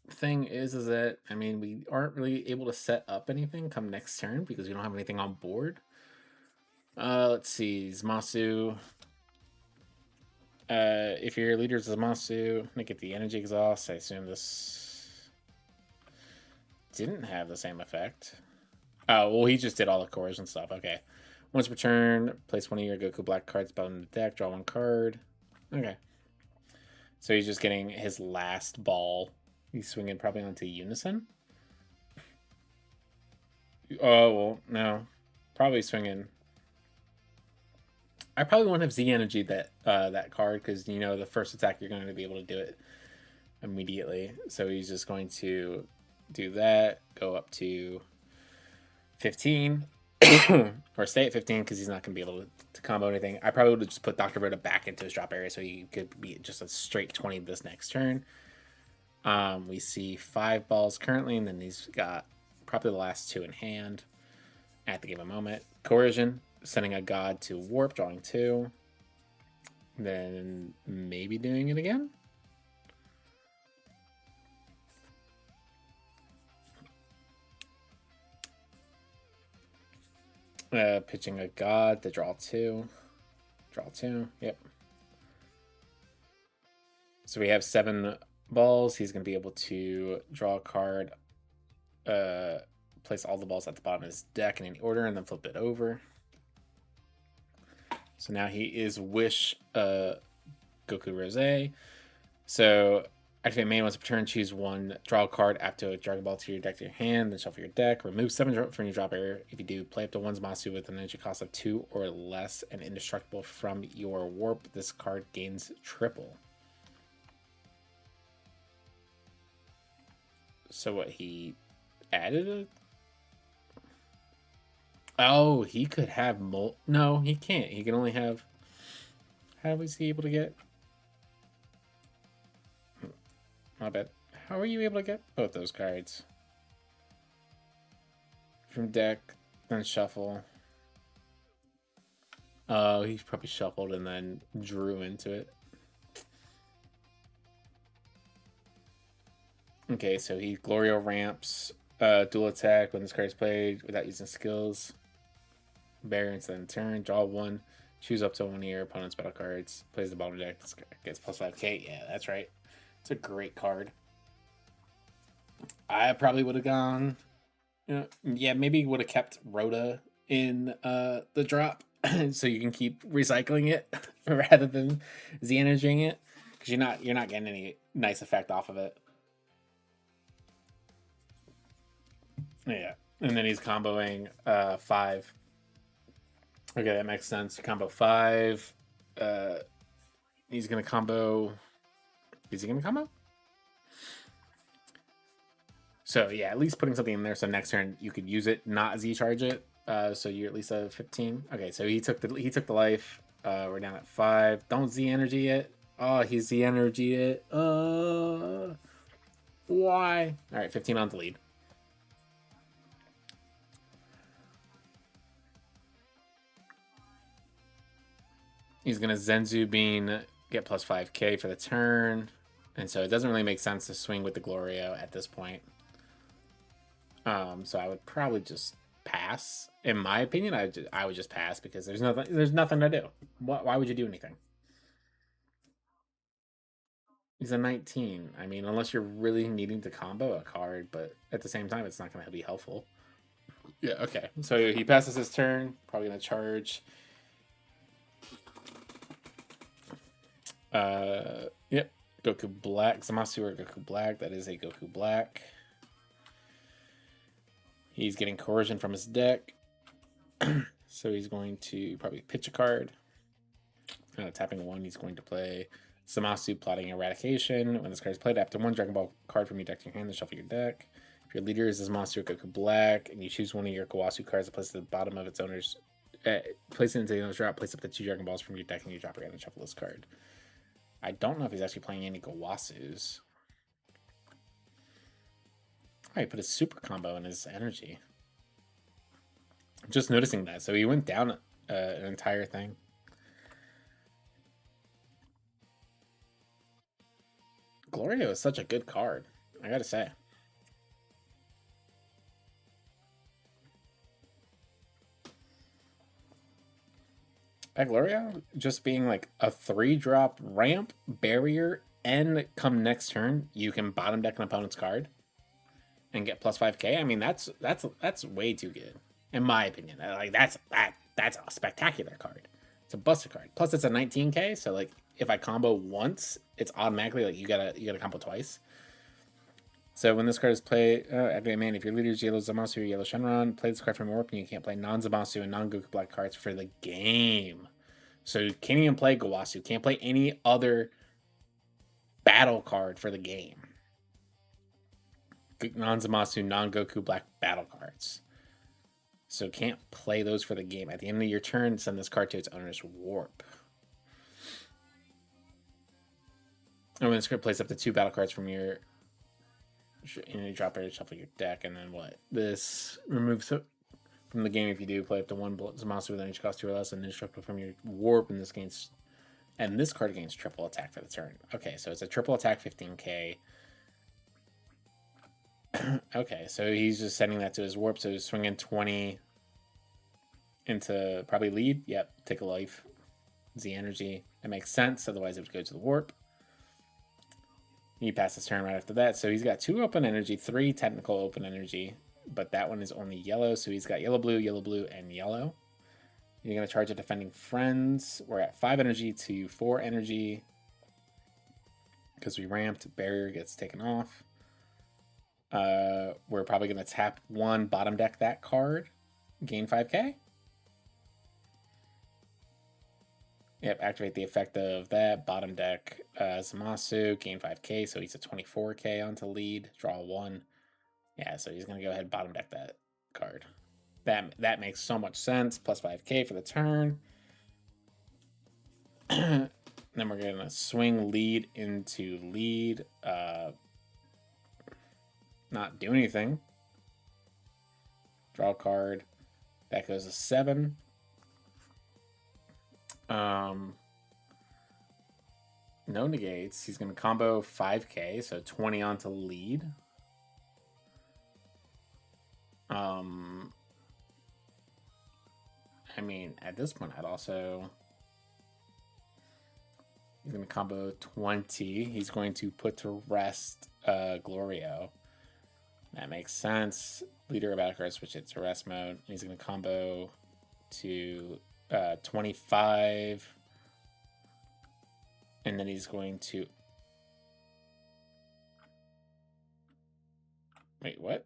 thing is that, I mean, we aren't really able to set up anything come next turn because we don't have anything on board. Let's see, Zamasu. If your leader is Zamasu, make it the energy exhaust. I assume this didn't have the same effect. Oh, well, he just did all the coercion stuff. Okay. Once per turn, place 1 of your Goku Black cards bottom of the deck, draw 1 card. Okay. So he's just getting his last ball. He's swinging probably onto Unison. Oh, well, no. Probably swinging. I probably won't have Z Energy that card because, you know, the first attack you're going to be able to do it immediately. So he's just going to do that, go up to 15, or stay at 15 because he's not going to be able to combo anything. I probably would just put Dr. Rhoda back into his drop area so he could be just a straight 20 this next turn. We see 5 balls currently, and then he's got probably the last 2 in hand at the given moment. Coercion, sending a god to Warp, drawing 2. Then maybe doing it again. Pitching a god to draw 2. Draw 2. Yep. So we have 7 balls. He's going to be able to draw a card, place all the balls at the bottom of his deck in any order, and then flip it over. So now he is Wish Goku Rose. So activate main once per turn, choose 1, draw a card, add to a Dragon Ball to your deck to your hand, then shuffle your deck. Remove 7 from your drop area. If you do, play up to 1 Zamasu with an energy cost of 2 or less and indestructible from your warp. This card gains triple. So what, he added a... Oh, he could have no, he can't. He can only have... How was he able to get... My bad. How are you able to get both those cards? From deck, then shuffle. Oh, he's probably shuffled and then drew into it. Okay, so he Glorio ramps, dual attack when this card is played without using skills. Variance then turn, draw 1, choose up to 1 of your opponent's battle cards, plays the bottom deck, gets plus 5k. Yeah, that's right. It's a great card. I probably would have gone, yeah, maybe would have kept Rhoda in the drop so you can keep recycling it rather than Z-energing it, because you're not getting any nice effect off of it. Yeah, and then he's comboing 5. Okay, that makes sense. Combo 5. He's gonna combo. Is he gonna combo? So yeah, at least putting something in there so next turn you could use it, not Z charge it. So you at least have 15. Okay, so he took the life. We're down at 5. Don't Z energy it. Oh, he's Z energy it. Why? All right, 15 on the lead. He's gonna Zenzu Bean, get plus 5k for the turn, and so it doesn't really make sense to swing with the Glorio at this point. So I would probably just pass. In my opinion, I would just pass because there's nothing to do. Why would you do anything? He's a 19. I mean, unless you're really needing to combo a card, but at the same time, it's not going to be helpful. Yeah, okay. So he passes his turn. Probably going to charge. Yep. Goku Black. Zamasu or Goku Black. That is a Goku Black. He's getting coercion from his deck. So he's going to probably pitch a card. Tapping 1, he's going to play Zamasu Plotting Eradication. When this card is played, after 1 Dragon Ball card from your deck to your hand, then shuffle your deck. If your leader is Zamasu or Goku Black, and you choose 1 of your Kawasu cards to place at the bottom of its owner's... place it into the owner's drop, place up to 2 Dragon Balls from your deck and you drop it and shuffle this card. I don't know if he's actually playing any Gawasus. Oh, he put a super combo in his energy. Just noticing that. So he went down an entire thing. Glorio is such a good card, I gotta say. That Glorio just being like a 3-drop ramp, barrier, and come next turn, you can bottom deck an opponent's card and get plus 5k. I mean, that's way too good, in my opinion. Like that's a spectacular card. It's a buster card. Plus, it's a 19k. So like, if I combo once, it's automatically like you gotta combo twice. So when this card is played, activate main. If your leader is Yellow Zamasu or Yellow Shenron, play this card from your warp, and you can't play non-Zamasu and non-Goku Black cards for the game. So you can't even play Gawasu. Can't play any other battle card for the game. Non-Zamasu, non-Goku Black battle cards. So can't play those for the game. At the end of your turn, send this card to its owner's warp. And when this card plays up to 2 battle cards from your... And you drop it, shuffle your deck, and then what? This removes it from the game if you do play up to 1 Zamasu with energy cost 2 or less, and indestructible from your warp, and this gains... And this card gains triple attack for the turn. Okay, so it's a triple attack 15k. Okay, so he's just sending that to his warp, so he's swinging 20. into probably lead. Yep, take a life. Z energy. That makes sense. Otherwise, it would go to the warp. He passes turn right after that. So he's got 2 open energy, 3 technical open energy. But that one is only yellow. So he's got yellow, blue, and yellow. You're going to charge a defending friends. We're at 5 energy to 4 energy. Because we ramped, barrier gets taken off. We're probably going to tap 1, bottom deck that card. Gain 5k. Yep, activate the effect of that. Bottom deck Zamasu, gain 5k, so he's at 24k onto lead. Draw 1. Yeah, so he's going to go ahead and bottom deck that card. That makes so much sense. Plus 5k for the turn. Then we're going to swing lead into lead. Not do anything. Draw a card. That goes to 7. No negates. He's going to combo 5k, so 20 onto lead. I mean, at this point, I'd also... He's going to combo 20. He's going to put to rest Glorio. That makes sense. Leader of battle card, switch it to rest mode. He's going to combo to 25. And then he's going to... Wait, what?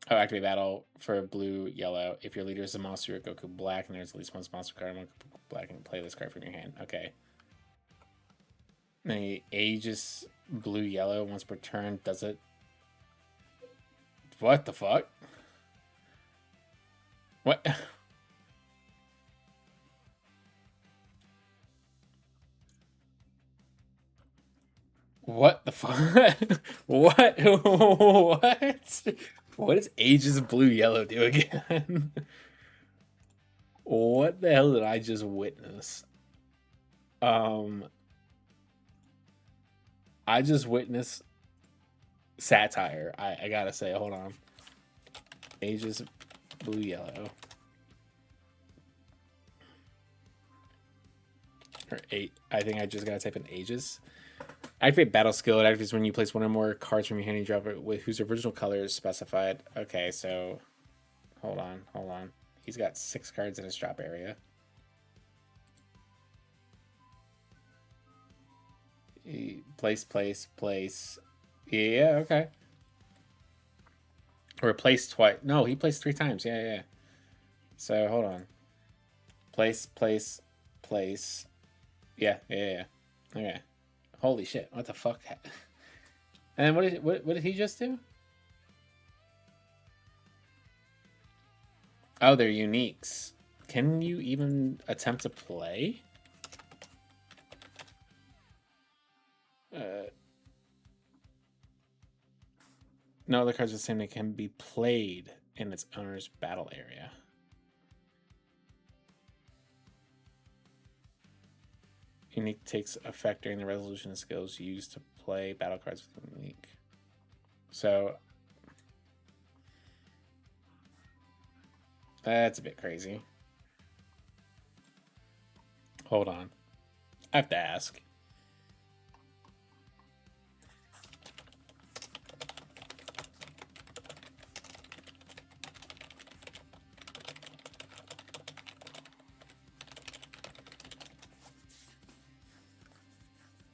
Oh, activate battle for blue, yellow. If your leader is a monster, Goku black, and there's at least one monster card, one black, and play this card from your hand. Okay. Then he ages blue, yellow once per turn. Does it? What the fuck? What? What the fuck? What? What? What does ages blue, yellow do again? What the hell did I just witness? I just witnessed satire. I gotta say, hold on. Ages blue, yellow. Or 8. I think I just gotta type in ages. Activate battle skill. It activates when you place 1 or more cards from your hand and drop it with whose original color is specified. Okay, so hold on. He's got 6 cards in his drop area. Place. Yeah, okay. Or place twice. No, he placed 3 times. Yeah. So hold on. Place. Yeah. Okay. Holy shit! What the fuck? And then what did he just do? Oh, they're uniques. Can you even attempt to play? No other cards are the same. They can be played in its owner's battle area. Unique takes effect during the resolution of skills used to play battle cards with unique. So that's a bit crazy. Hold on. I have to ask.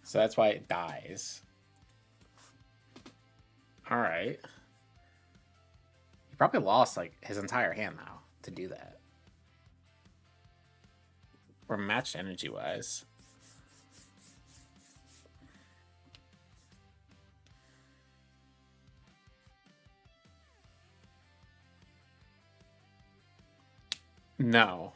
So that's why it dies. All right. He probably lost like his entire hand now to do that. We're matched energy wise. No.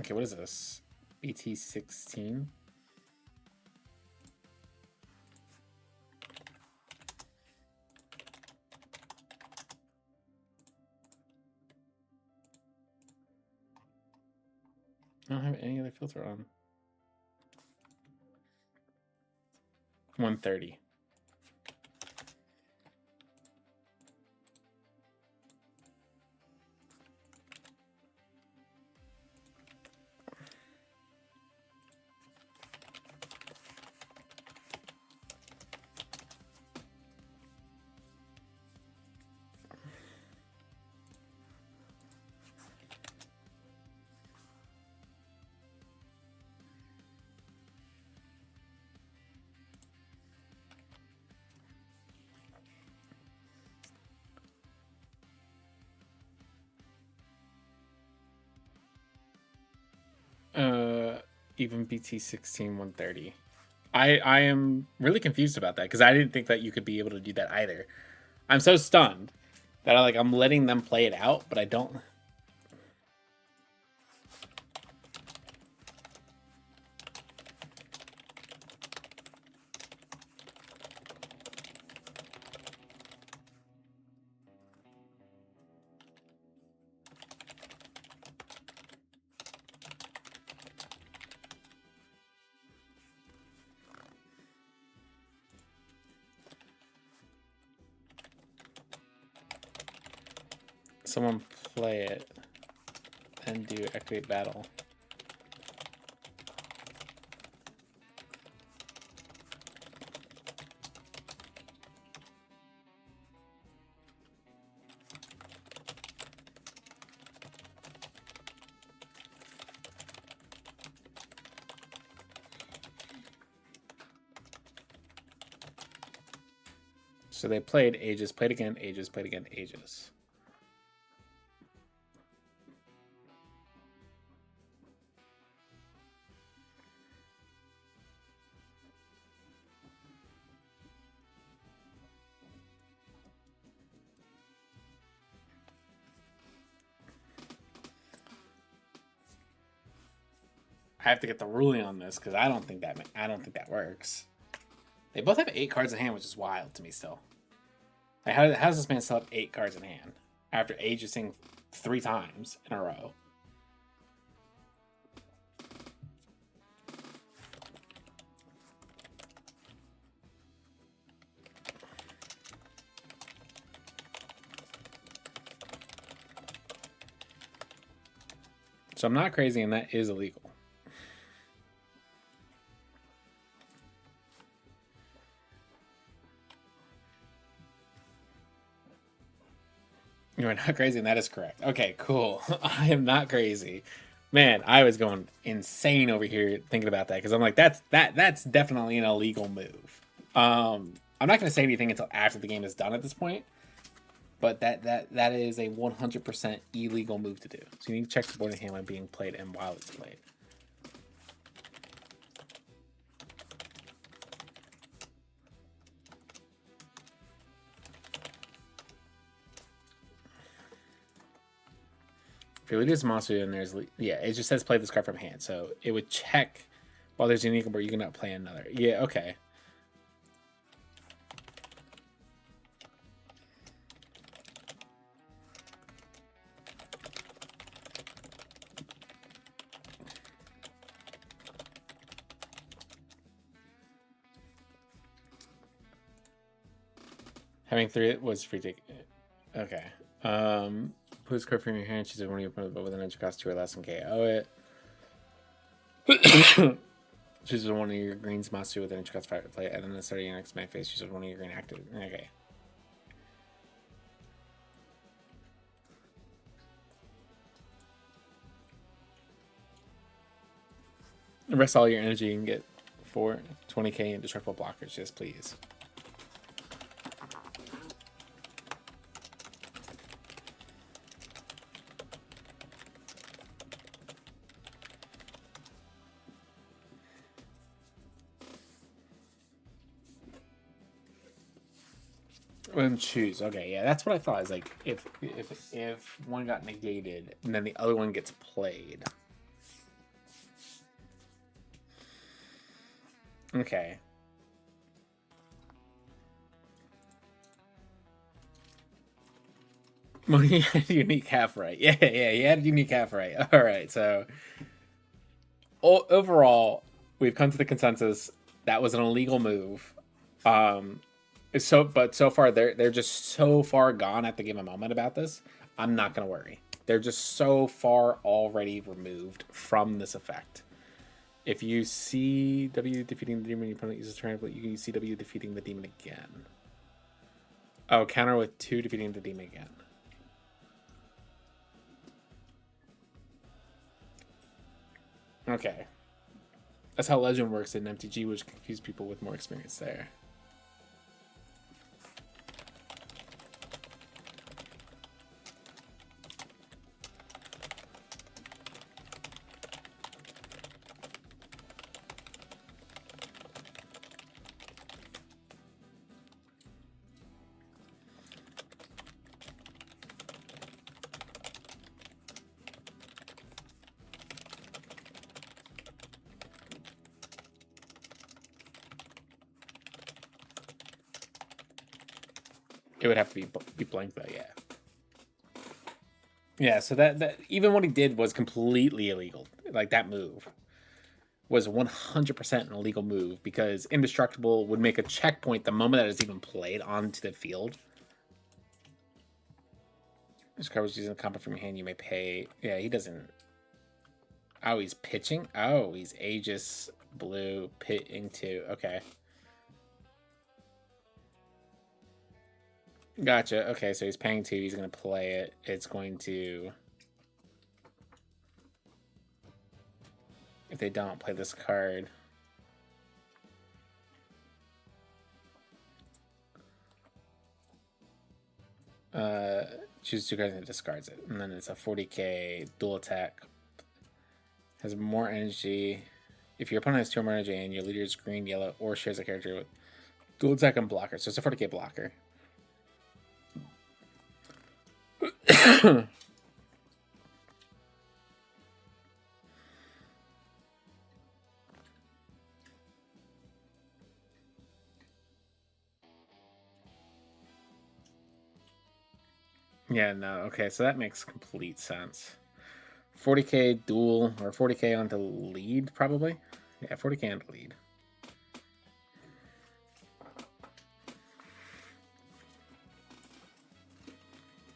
Okay, what is this? BT16? I don't have any other filter on. 130. Even BT 16 130. I am really confused about that because I didn't think that you could be able to do that either. I'm so stunned that I'm letting them play it out, but I don't. Someone play it and do activate battle. So they played Aegis, played again, Aegis, played again, Aegis. I have to get the ruling on this because I don't think that works. They both have 8 cards in hand, which is wild to me still. Like, how does this man still have 8 cards in hand after Aegising 3 times in a row? So I'm not crazy, and that is illegal. You're not crazy, and that is correct. Okay, cool. I am not crazy. Man, I was going insane over here thinking about that because I'm like, that's definitely an illegal move. I'm not going to say anything until after the game is done at this point, but that is a 100% illegal move to do. So you need to check the board and hand when being played and while it's played. If you lose monster and there's it just says play this card from hand, so it would check while there's a unique board you cannot play another. Yeah, okay. Having 3 was free take. Okay. Put this card from your hand. She said when you open it with an edge cost 2 or less and KO it. Choose one of your greens monster with an inch cost 5 to play it, and then the start of your next man phase, choose one of your green active. Okay. Rest all your energy and get 20k indestructible blockers, yes please. And choose. Okay, yeah, that's what I thought. Is like if one got negated and then the other one gets played. Okay. Well, he had unique half right. Yeah, he had unique half right. All right, so overall, we've come to the consensus that was an illegal move. But so far they're just so far gone at the given moment about this. I'm not gonna worry. They're just so far already removed from this effect. If you see W defeating the demon, your opponent uses triumph, you can see W defeating the demon again. Oh, counter with 2 defeating the demon again. Okay. That's how Legend works in MTG, which confuse people with more experience there. It would have to be blank though, yeah. Yeah, so that even what he did was completely illegal. Like that move was 100% an illegal move because Indestructible would make a checkpoint the moment that it's even played onto the field. This card was using a combo from your hand, you may pay. Yeah, he doesn't. Oh, he's pitching? Oh, he's Aegis blue pitting 2. Okay. Gotcha. Okay, so he's paying 2. He's going to play it. It's going to... If they don't play this card... choose 2 cards and it discards it. And then it's a 40k dual attack. Has more energy. If your opponent has 2 more energy and your leader is green, yellow, or shares a character with dual attack and blocker. So it's a 40k blocker. Yeah, no, okay, so that makes complete sense. 40k dual, or 40k onto lead, probably? Yeah, 40k onto lead.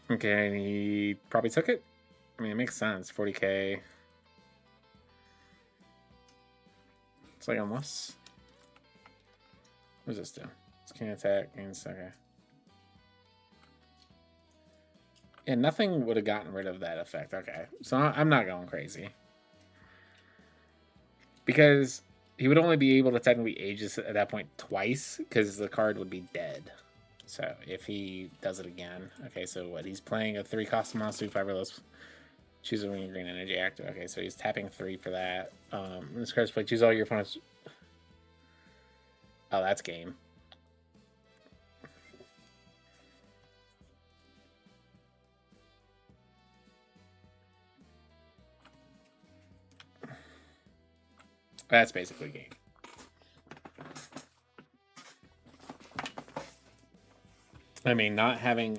Okay, and he probably took it? I mean, it makes sense, 40k. It's like unless... What does this do? It's can attack, against, okay. Yeah, nothing would have gotten rid of that effect. Okay, so I'm not going crazy. Because he would only be able to technically Aegis at that point twice, because the card would be dead. So if he does it again, okay, so what? He's playing a 3-cost monster, fiberless. Choose a green energy active. Okay, so he's tapping 3 for that. This card's play. Choose all your opponents. Oh, that's game. That's basically game. I mean, not having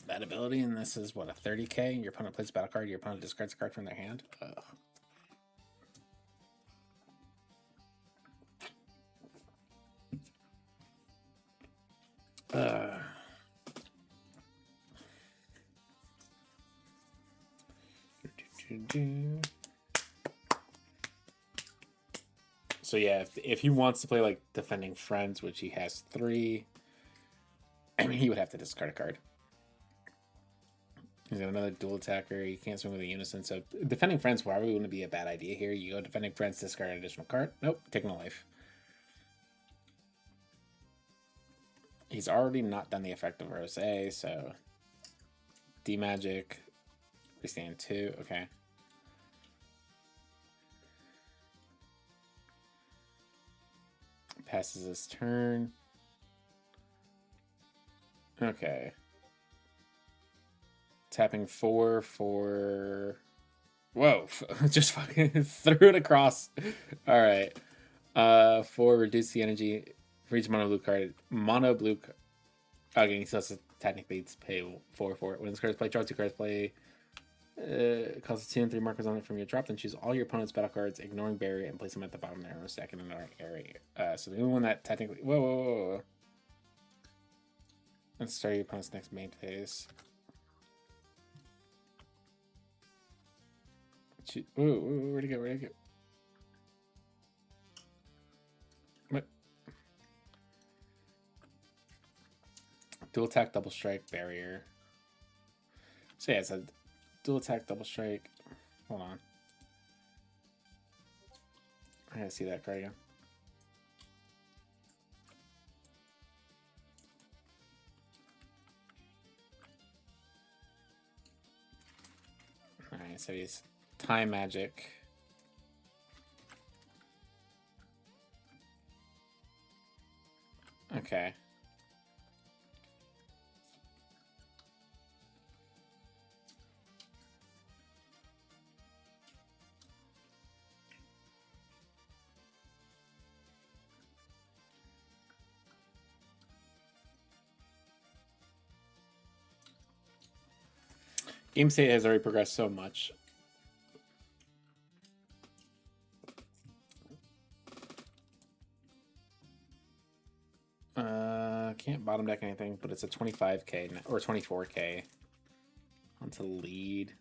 that ability, and this is what, a 30k? Your opponent plays a battle card, your opponent discards a card from their hand. Ugh. So yeah, if he wants to play like Defending Friends, which he has 3, I mean, he would have to discard a card. He's got another dual attacker. You can't swing with a unison. So Defending Friends probably wouldn't be a bad idea here. You go Defending Friends, discard an additional card. Nope, taking a life. He's already not done the effect of Rose, so D-Magic. We stand 2. Okay. Passes his turn. Okay. Tapping 4 for... Whoa. Just fucking threw it across. All right. 4, reduce the energy for each mono blue card. Mono blue... Okay, he still has to technically pay 4 for it. When this card is played, draw 2 cards, play Causes 2 and 3 markers on it from your drop, then choose all your opponent's battle cards, ignoring barrier, and place them at the bottom of the arrow stack in another area. So the only one that technically. Whoa. Let's start your opponent's next main phase. Where'd it go? What? Dual attack, double strike, barrier. So yeah, it's a dual attack, double strike. Hold on. I gotta see that card again. Alright, so he's time magic. Okay. Game state has already progressed so much. Can't bottom deck anything, but it's a 25k or 24k onto lead.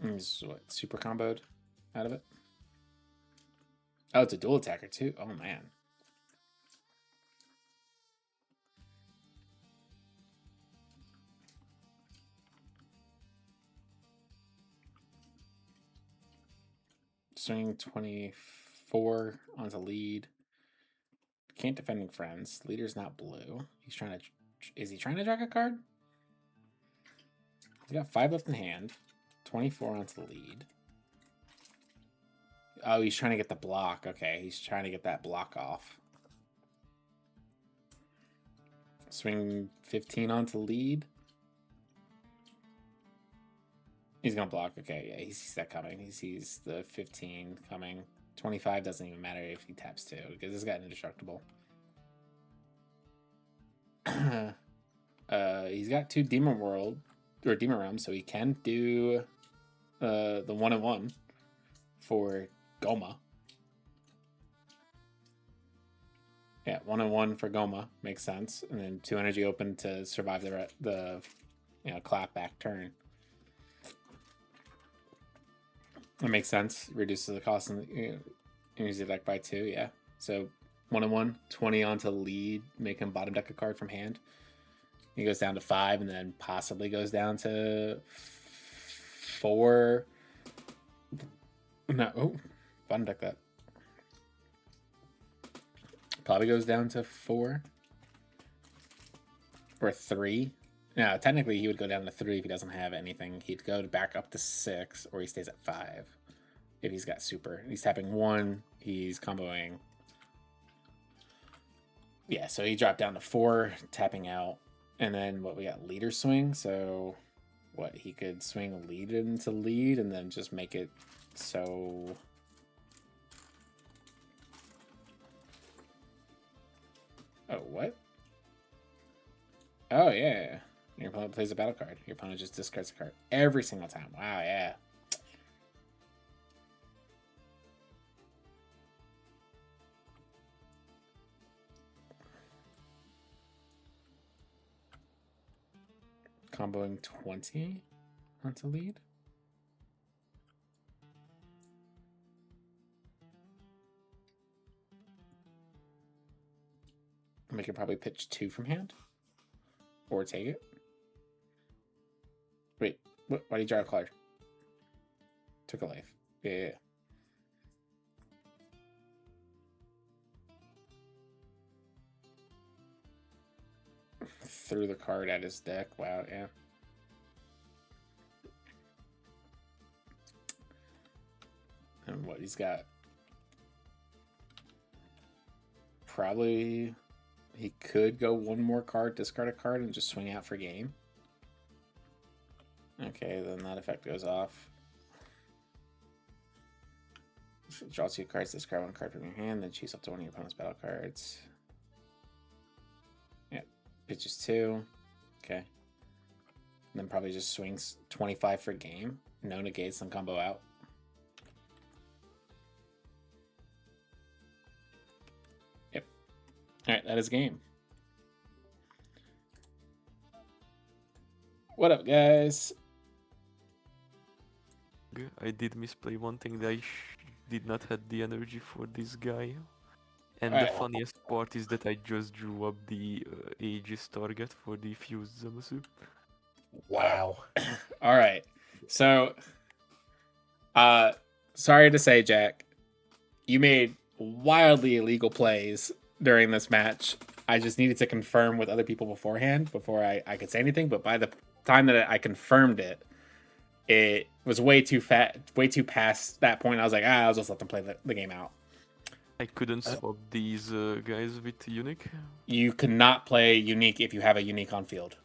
He's what, super comboed out of it? Oh, it's a dual attacker too. Oh man. Swing 24 onto lead. Can't defending friends. Leader's not blue. He's trying to. Is he trying to drag a card? He's got 5 left in hand. 24 onto lead. Oh, he's trying to get the block. Okay, he's trying to get that block off. Swing 15 onto lead. He's gonna block. Okay, yeah, he sees that coming. He sees the 15 coming. 25 doesn't even matter if he taps 2 because this guy's indestructible. He's got 2 Demon World or Demon Realms, so he can do the 1-1 for Goma. Yeah, 1-1 for Goma makes sense, and then 2 energy open to survive the clap back turn. That makes sense. Reduces the cost and use the deck by 2. Yeah, so 1-1, 20 onto lead, make him bottom deck a card from hand. He goes down to 5, and then possibly goes down to 4. No, bottom deck that. Probably goes down to 4 or 3. No, technically he would go down to 3 if he doesn't have anything. He'd go back up to 6, or he stays at 5 if he's got super. He's tapping 1. He's comboing. Yeah, so he dropped down to 4, tapping out. And then what, we got leader swing. So what, he could swing lead into lead and then just make it so. Oh, what? Oh, yeah. Your opponent plays a battle card. Your opponent just discards a card every single time. Wow, yeah. Comboing 20 onto lead. We could probably pitch 2 from hand. Or take it. Wait, what? Why did you draw a card? Took a life. Yeah. Threw the card at his deck. Wow, yeah. And what he's got? Probably he could go 1 more card, discard a card, and just swing out for game. Okay, then that effect goes off. Draw 2 cards, discard 1 card from your hand, then choose up to 1 of your opponent's battle cards. Pitches 2. Okay. And then probably just swings 25 for game. No negates on combo out. Yep. All right, that is game. What up, guys? I did misplay one thing that I did not have the energy for this guy. And the Alright. funniest part is that I just drew up the Aegis target for the fused Zamasu. Wow. All right. So, sorry to say, Jack, you made wildly illegal plays during this match. I just needed to confirm with other people beforehand before I could say anything. But by the time that I confirmed it, it was way too past that point. I was like, I'll just let them play the game out. I couldn't swap these guys with Unique. You cannot play unique if you have a unique on field.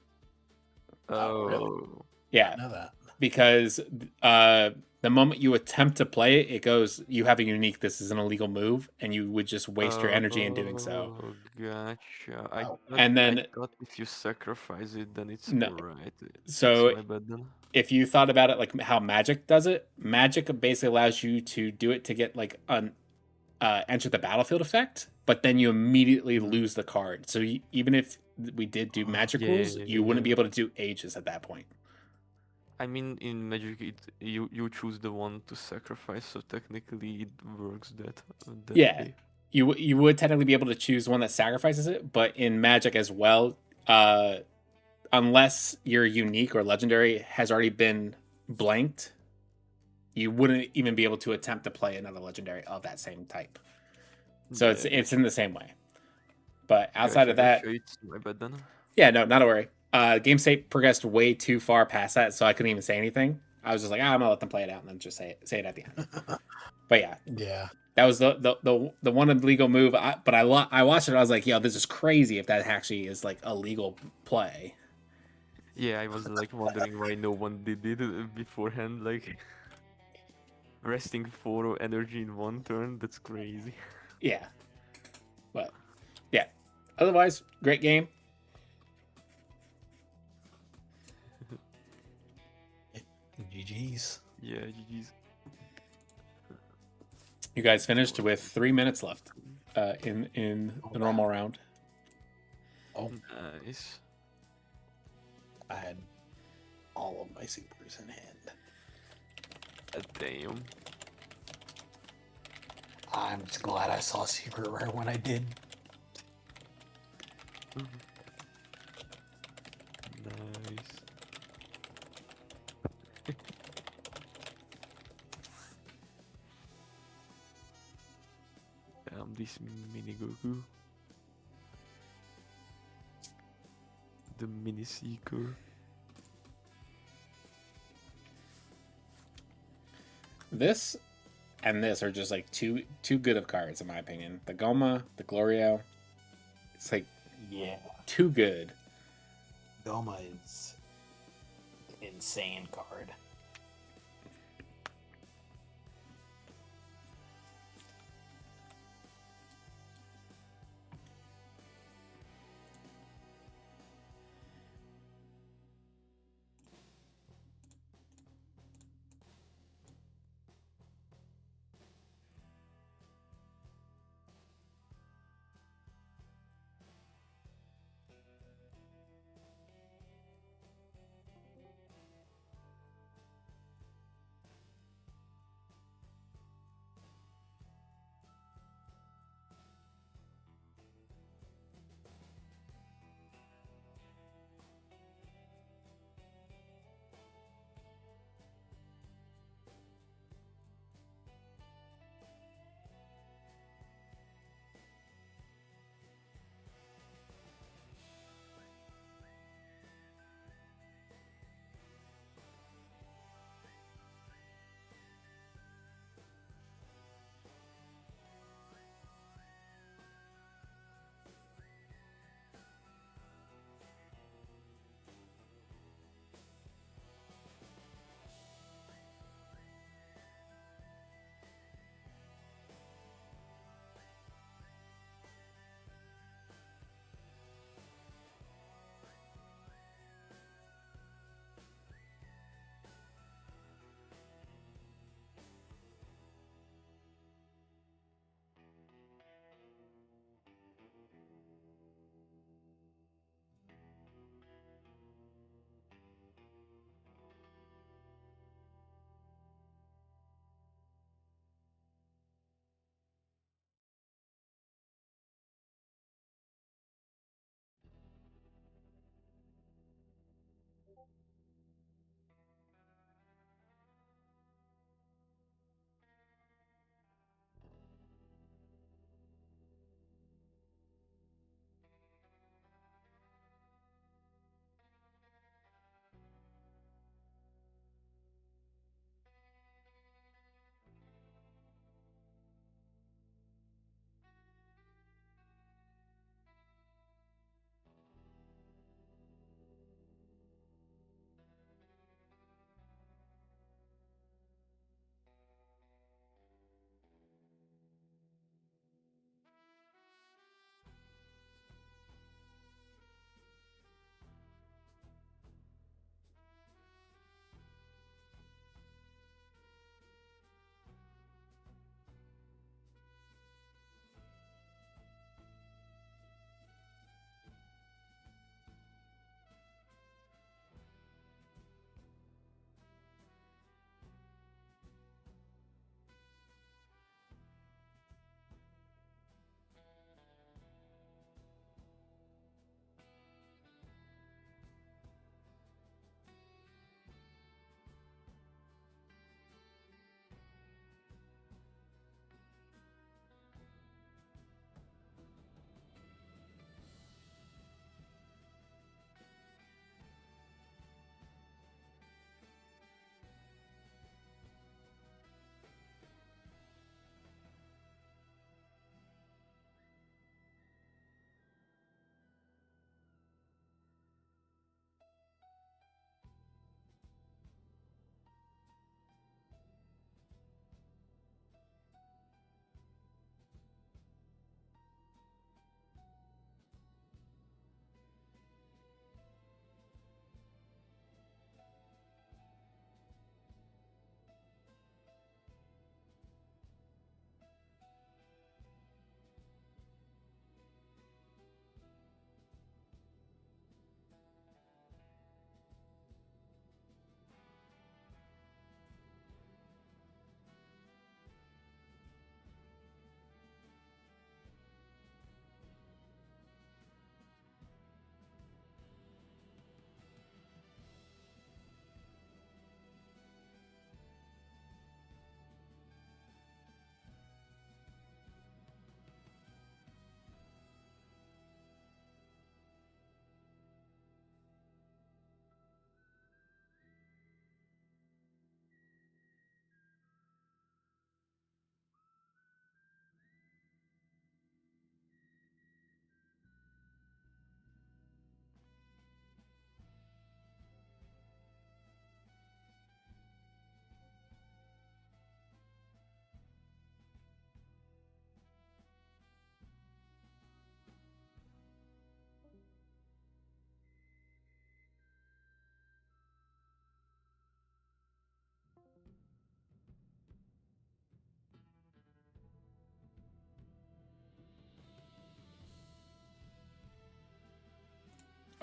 Oh, really? Yeah, I know that. because the moment you attempt to play it, it goes, you have a unique, this is an illegal move, and you would just waste your energy in doing so. Oh, gotcha. I thought if you sacrifice it, then it's No. alright. So It's my bad then. if you thought about it like how Magic does it, Magic basically allows you to do it to get like an enter the battlefield effect, but then you immediately lose the card. So even if we did do Magic rules, you wouldn't be able to do Aegis at that point. I mean, in Magic, you choose the one to sacrifice, so technically it works that way. You would technically be able to choose one that sacrifices it, but in Magic as well, unless your unique or legendary has already been blanked, you wouldn't even be able to attempt to play another legendary of that same type. So it's in the same way. But outside of that, it's my bad then. Yeah, no, not a worry. Game state progressed way too far past that, so I couldn't even say anything. I was just like, I'm gonna let them play it out and then just say it at the end. But yeah, that was the one illegal move. But I watched it. I was like, yo, this is crazy. If that actually is like a legal play. Yeah, I was like wondering why no one did it beforehand. Like resting 4 energy in one turn. That's crazy. Yeah, but yeah. Otherwise, great game. GG's. Yeah, GG's. You guys finished with 3 minutes left in the normal round. Oh, nice. I had all of my supers in hand. Damn. I'm just glad I saw Secret Rare when I did. Nice. Damn, this mini Goku. The mini Seeker. This and this are just like too good of cards in my opinion. The Goma, the Glorio, it's like too good. Goma is an insane card.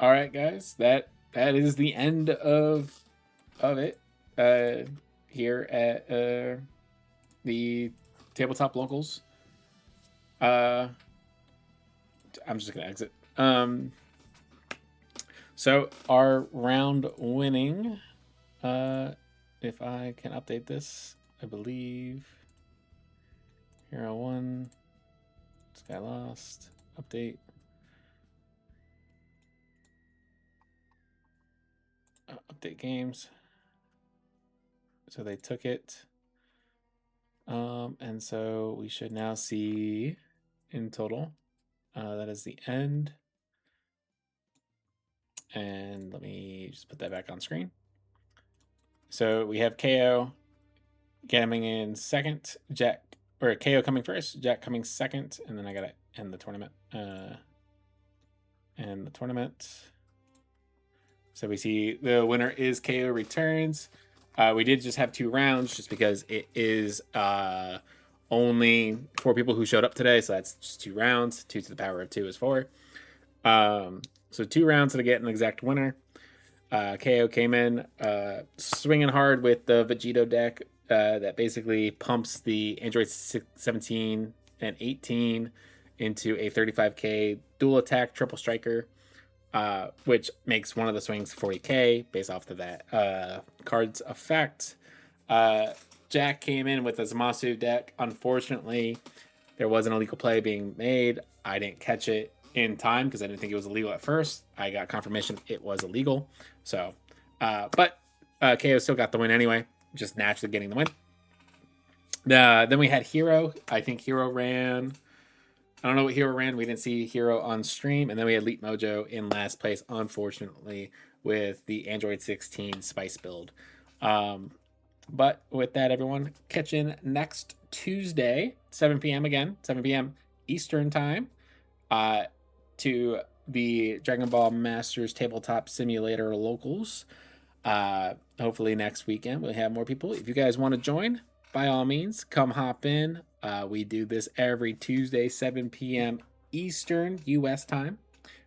All right, guys. That is the end of it. Here at the tabletop locals. I'm just gonna exit. So our round winning, if I can update this, I believe Hero won. This guy lost. Update. Update games. So they took it. And so we should now see in total. That is the end. And let me just put that back on screen. So we have KO coming in second, Jack, or KO coming first, Jack coming second, and then I gotta end the tournament. And the tournament. So we see the winner is KO returns. We did just have 2 rounds just because it is only 4 people who showed up today. So that's just 2 rounds. 2 to the power of 2 is 4. So 2 rounds to get an exact winner. KO came in swinging hard with the Vegito deck that basically pumps the Android 17 and 18 into a 35k dual attack triple striker, which makes one of the swings 40k based off of that card's effect. Jack came in with a Zamasu deck. Unfortunately, there was an illegal play being made. I didn't catch it in time because I didn't think it was illegal at first. I got confirmation it was illegal. So, but KO still got the win anyway, just naturally getting the win. Then we had Hero. I think Hero ran. I don't know what Hero ran. We didn't see Hero on stream. And then we had Leap Mojo in last place, unfortunately, with the Android 16 Spice build. But with that, everyone, catch in next Tuesday, 7 p.m. again, 7 p.m. Eastern time, to the Dragon Ball Masters Tabletop Simulator Locals. Hopefully next weekend we'll have more people. If you guys want to join, by all means, come hop in. We do this every Tuesday, 7 p.m. Eastern U.S. time.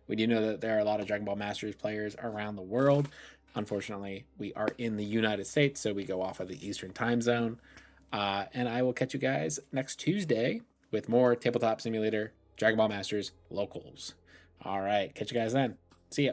We do know that there are a lot of Dragon Ball Masters players around the world. Unfortunately, we are in the United States, so we go off of the Eastern time zone. And I will catch you guys next Tuesday with more Tabletop Simulator Dragon Ball Masters Locals. All right, catch you guys then. See ya.